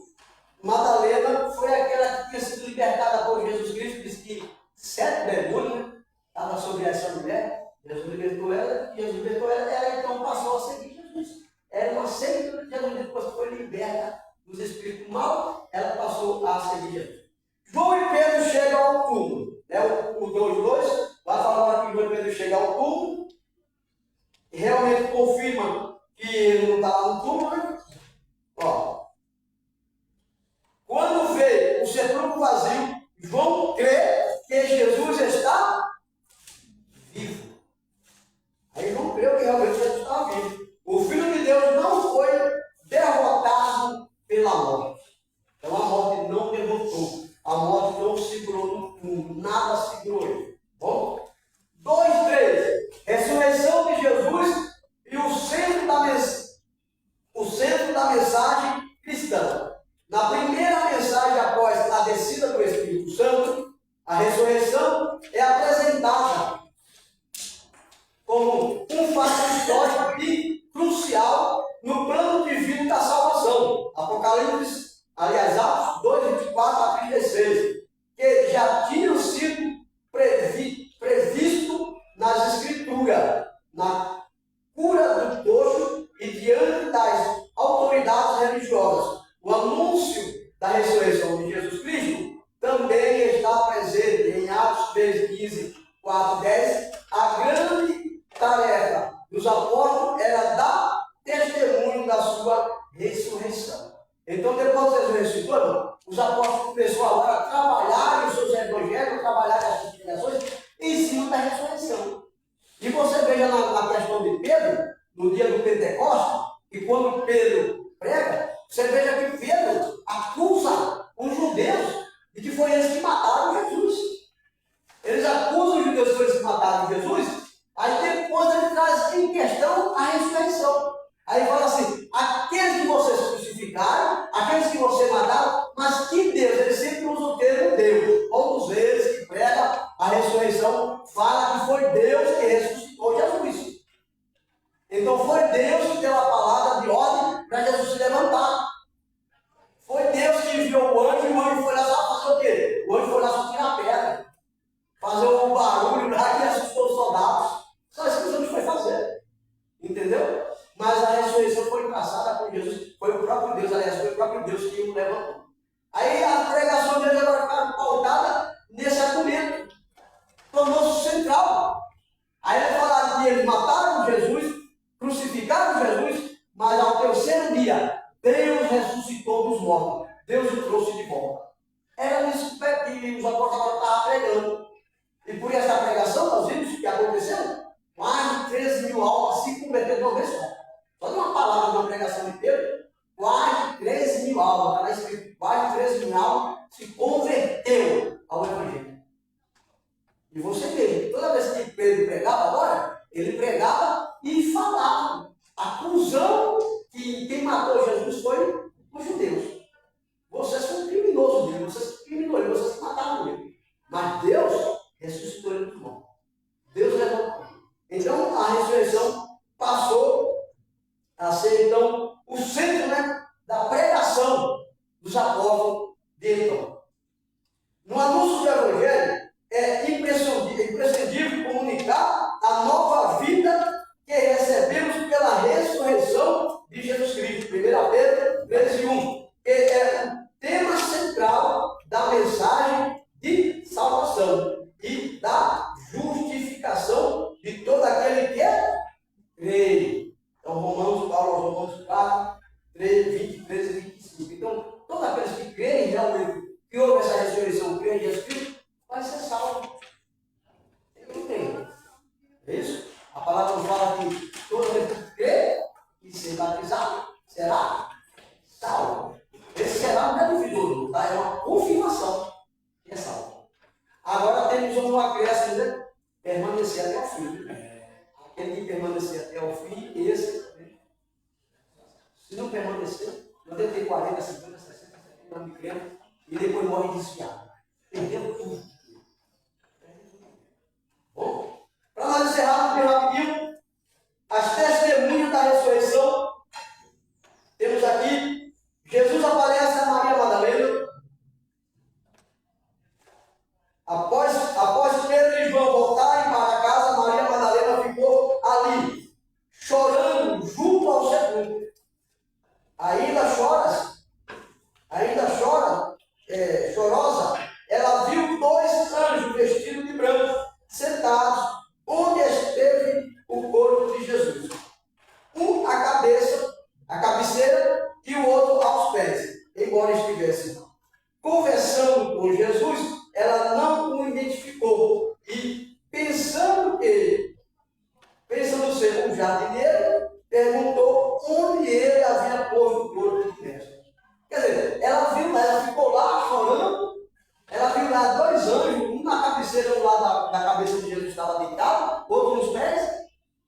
Madalena foi aquela que tinha sido libertada por Jesus Cristo. Diz que 7 demônios estavam sobre essa mulher. Jesus libertou ela ela então passou a seguir Jesus. Era uma seita de Jesus, depois que foi liberta dos espíritos maus, ela passou a seguir Jesus. João e Pedro chegam ao túmulo. Né? Os dois vai falar que João e Pedro chegam ao túmulo e realmente confirma que ele não está lá no túmulo. Né? Ó. Quando vê o sepulcro vazio, João crê que Jesus está vivo. Aí João creu que realmente Jesus está vivo. O Filho de Deus não foi derrotado pela morte. Então a morte não derrotou. A morte não segurou no túmulo. Nada segurou ele. Bom? 2, 3. Ressurreição de Jesus e o centro da mensagem cristã. Na primeira mensagem após a descida do Espírito Santo, a ressurreição é apresentada como um fato histórico e crucial no plano divino da salvação. Apocalipse, aliás, Atos 2, 24 a 36, que já tinham sido previsto nas Escrituras, na cura do coxo e diante das autoridades religiosas. O anúncio da ressurreição de Jesus Cristo também está presente em Atos 3, 15, 4, 10 a E por essa pregação, nós vimos o que aconteceu. Mais de 13 mil almas se converteram de uma vez só. Só de uma palavra de uma pregação de Pedro, quase 13 mil almas, está escrito, quase 13 mil almas se converteu ao Evangelho. E você vê, toda vez que Pedro pregava agora, ele pregava e falava, acusando que quem matou Jesus foi os judeus. Vocês são criminosos dele, vocês criminou ele, vocês mataram ele. Mas Deus ressuscitou ele do morto. Deus levantou. Então a ressurreição passou a ser então o centro, né, da pregação dos apóstolos de então. No anúncio do Evangelho é imprescindível comunicar a nova vida que recebemos pela ressurreição de Jesus Cristo. 1 Pedro 13:1, que é o tema central da mensagem de salvação e da justificação de todo aquele que crê. Então, Paulo aos Romanos 4, 23 e 25. Então, todos aqueles que creem realmente que houve essa ressurreição, creem em Jesus Cristo, vai ser salvo. Tem que crer. É isso? A palavra nos fala que todo aquele que crê e ser batizado será salvo. Esse será não é duvidoso, tá? É uma confirmação que é salvo. Agora temos um acréscimo, né? Permanecer até o fim. Aquele que permanecer até o fim, esse, se não permanecer, não deve ter 40, 50, 60, 70 anos de crente e depois morre desviado. Perdeu tudo. Bom, para nós encerrarmos bem rapidinho, as testemunhas da ressurreição, temos aqui, Jesus aparece a Maria Madalena. Após Pedro e João voltarem para casa, Maria Madalena ficou ali, chorando junto ao sepulcro. Chorosa, ela viu 2 anjos vestidos de branco, sentados, onde esteve o corpo de Jesus. Um à cabeceira, e o outro aos pés, embora estivesse conversando com Jesus, ela não o identificou. E pensando ser um jardineiro, perguntou onde ele havia posto o corpo de Cristo. Quer dizer, ela ficou lá chorando, ela viu lá 2 anjos, um na cabeceira, um lá da cabeça de Jesus estava deitado, outro nos pés.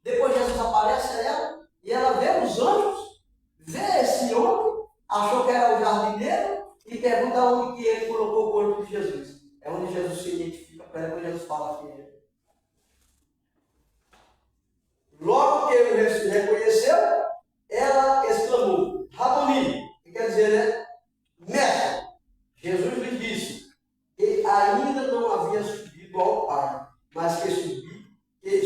Depois Jesus aparece a ela, e ela vê os anjos, vê esse homem, achou que era o jardineiro, e pergunta onde que ele colocou o corpo de Jesus. É onde Jesus se identifica para ela, quando Jesus fala que é. Logo que ele reconheceu, ela exclamou, Raboni, que quer dizer, né? Mestre. Jesus lhe disse que ainda não havia subido ao Pai, mas que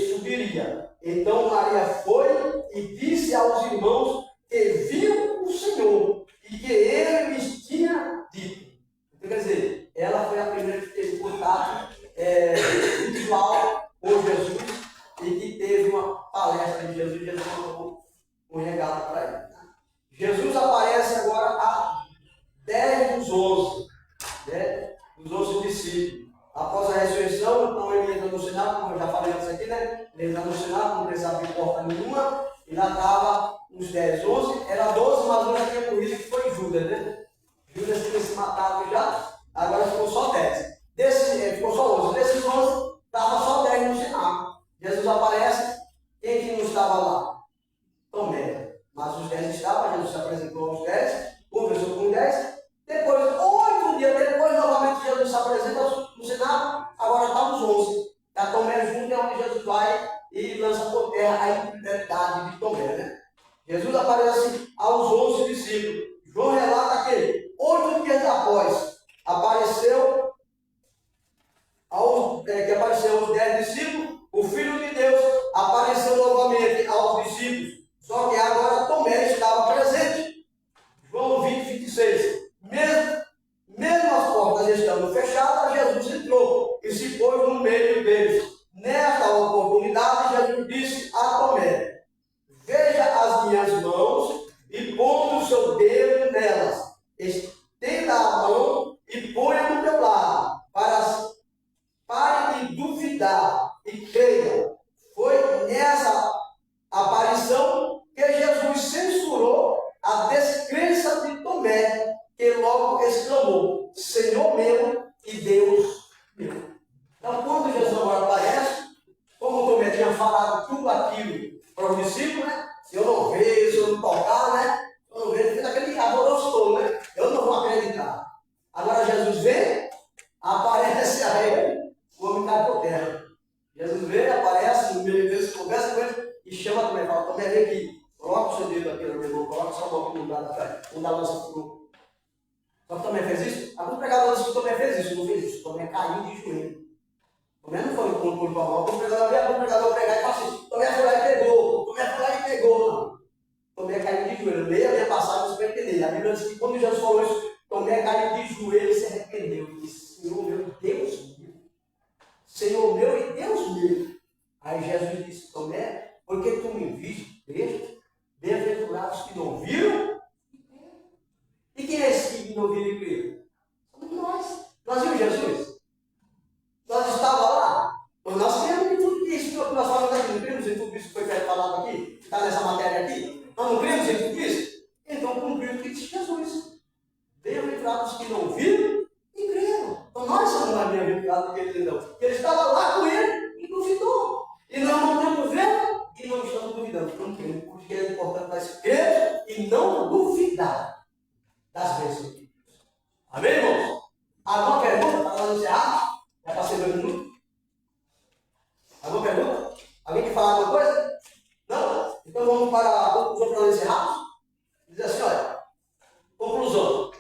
subiria. Então Maria foi e disse aos irmãos que viu o Senhor e que ele lhes tinha dito. Então, quer dizer, ela foi a primeira que teve contato visual com Jesus e que teve uma palestra de Jesus. Jesus mandou um regalo para ele. Jesus aparece agora a 10 dos 11, né? Dos 11 discípulos. Após a ressurreição, então ele entra no cenáculo, como eu já falei antes aqui, né? Ele entra no cenáculo, não precisava de porta nenhuma, e lá estava uns 10, 11, era 12, mas um já tinha corrido, que foi Judas, né? Judas tinha se matado já, agora ficou só 10. Ficou só 11. Desses 11, estava só 10 no cenáculo. Jesus aparece, quem que não estava lá? Tomé. Mas os 10 estavam, Jesus se apresentou aos 10, conversou com os 10. Depois, 8 dias depois, novamente Jesus se apresenta no cenáculo, agora está nos 11. Está Tomé junto, é onde Jesus vai e lança por terra a integridade de Tomé, né? Jesus aparece aos 11 discípulos. João relata que 8 dias após apareceu aos 10 discípulos, o Filho de Deus apareceu novamente aos discípulos, só que agora Tomé estava presente. João 20, 26. Mesmo as portas estando fechadas, Jesus entrou e se pôs no meio deles. Nesta oportunidade, Jesus disse a Tomé: veja as minhas mãos e ponha o seu dedo nelas. Estenda a mão e ponha no teu lado, para de duvidar duvidar e creia. Foi nessa aparição que Jesus censurou a descrença de Tomé, que logo exclamou: Senhor meu e Deus meu. Então, quando Jesus agora aparece, como Tomé tinha falado tudo aquilo para os discípulos, né? Se eu não ver, se eu não tocar, né? Se eu não ver, ele fez aquele alvoroço todo, né? Eu não vou acreditar. Agora Jesus vem, aparece a ele, o homem cai por terra. Jesus vem, aparece no meio deles, conversa com ele e chama Tomé, fala: Tomé, vem aqui, coloca o seu dedo aqui na minha mão, coloca sua mão aqui no lugar atrás, não dá lança para o grupo. Só que Tomé fez isso? Alguns pregadores dizem que Tomé fez isso, não fez isso. Tomé caiu de joelho. Tomé não foi com o mão, alguns pregadores pregar e falam assim: Tomé foi lá e pegou, Tomé foi lá e pegou. Não. Tomé caiu de joelho. Leia a minha passagem, você vai entender. A Bíblia diz que quando Jesus falou isso, Tomé caiu de joelho e se arrependeu. Ele disse: Senhor meu e Deus meu. Senhor meu e Deus meu. Aí Jesus disse: Tomé, porque tu me viste, creste? Bem-aventurados que não viram. E quem é esse que não viram e creram? Somos nós. Nós vimos Jesus? Nós estávamos lá? Mas nós cremos em tudo isso que nós falamos aqui. Não cremos em tudo isso que foi falado aqui? Que está nessa matéria aqui? Nós não cremos em tudo isso? Então cumpriu o que disse Jesus. Bem-aventurados que não viram e creram. Então nós somos mais bem-aventurados que eles não. Porque ele estava lá com ele e duvidou. E nós não temos vendo e não estamos duvidando. Não cremos. Porque é importante nós crer e não duvidar das bênçãos de Deus. Amém, irmãos? Alguma pergunta para nós encerrar? Já passei 2 minutos? Alguma pergunta? Alguém quer falar alguma coisa? Não? Então vamos para a conclusão para nós encerrarmos? Diz assim, olha. Conclusão.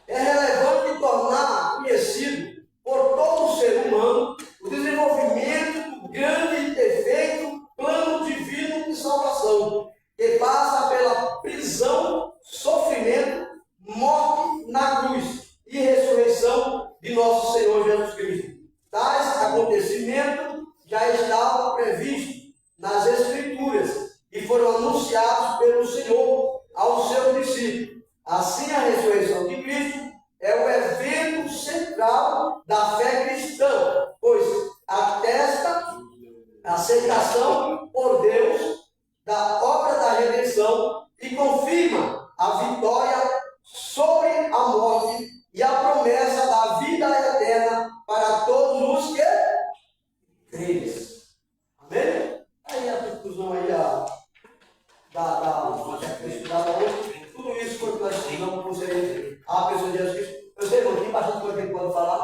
É relevante tornar conhecido por todo o ser humano o desenvolvimento do grande e perfeito plano divino de salvação, que passa pela prisão, sofrimento, morte na cruz e ressurreição de nosso Senhor Jesus Cristo. Tais acontecimentos já estavam previstos nas Escrituras e foram anunciados pelo Senhor aos seus discípulos. Assim, a ressurreição de Cristo é o evento central da fé cristã, pois atesta a aceitação por Deus da obra da redenção e confirma a vitória sobre a morte e a promessa da vida eterna para todos os que creem. Amém? Aí a conclusão aí estudada hoje, tudo isso foi que nós estudamos com a pessoa de Jesus Cristo. Eu sei, irmão, tem bastante coisa que ele pode falar.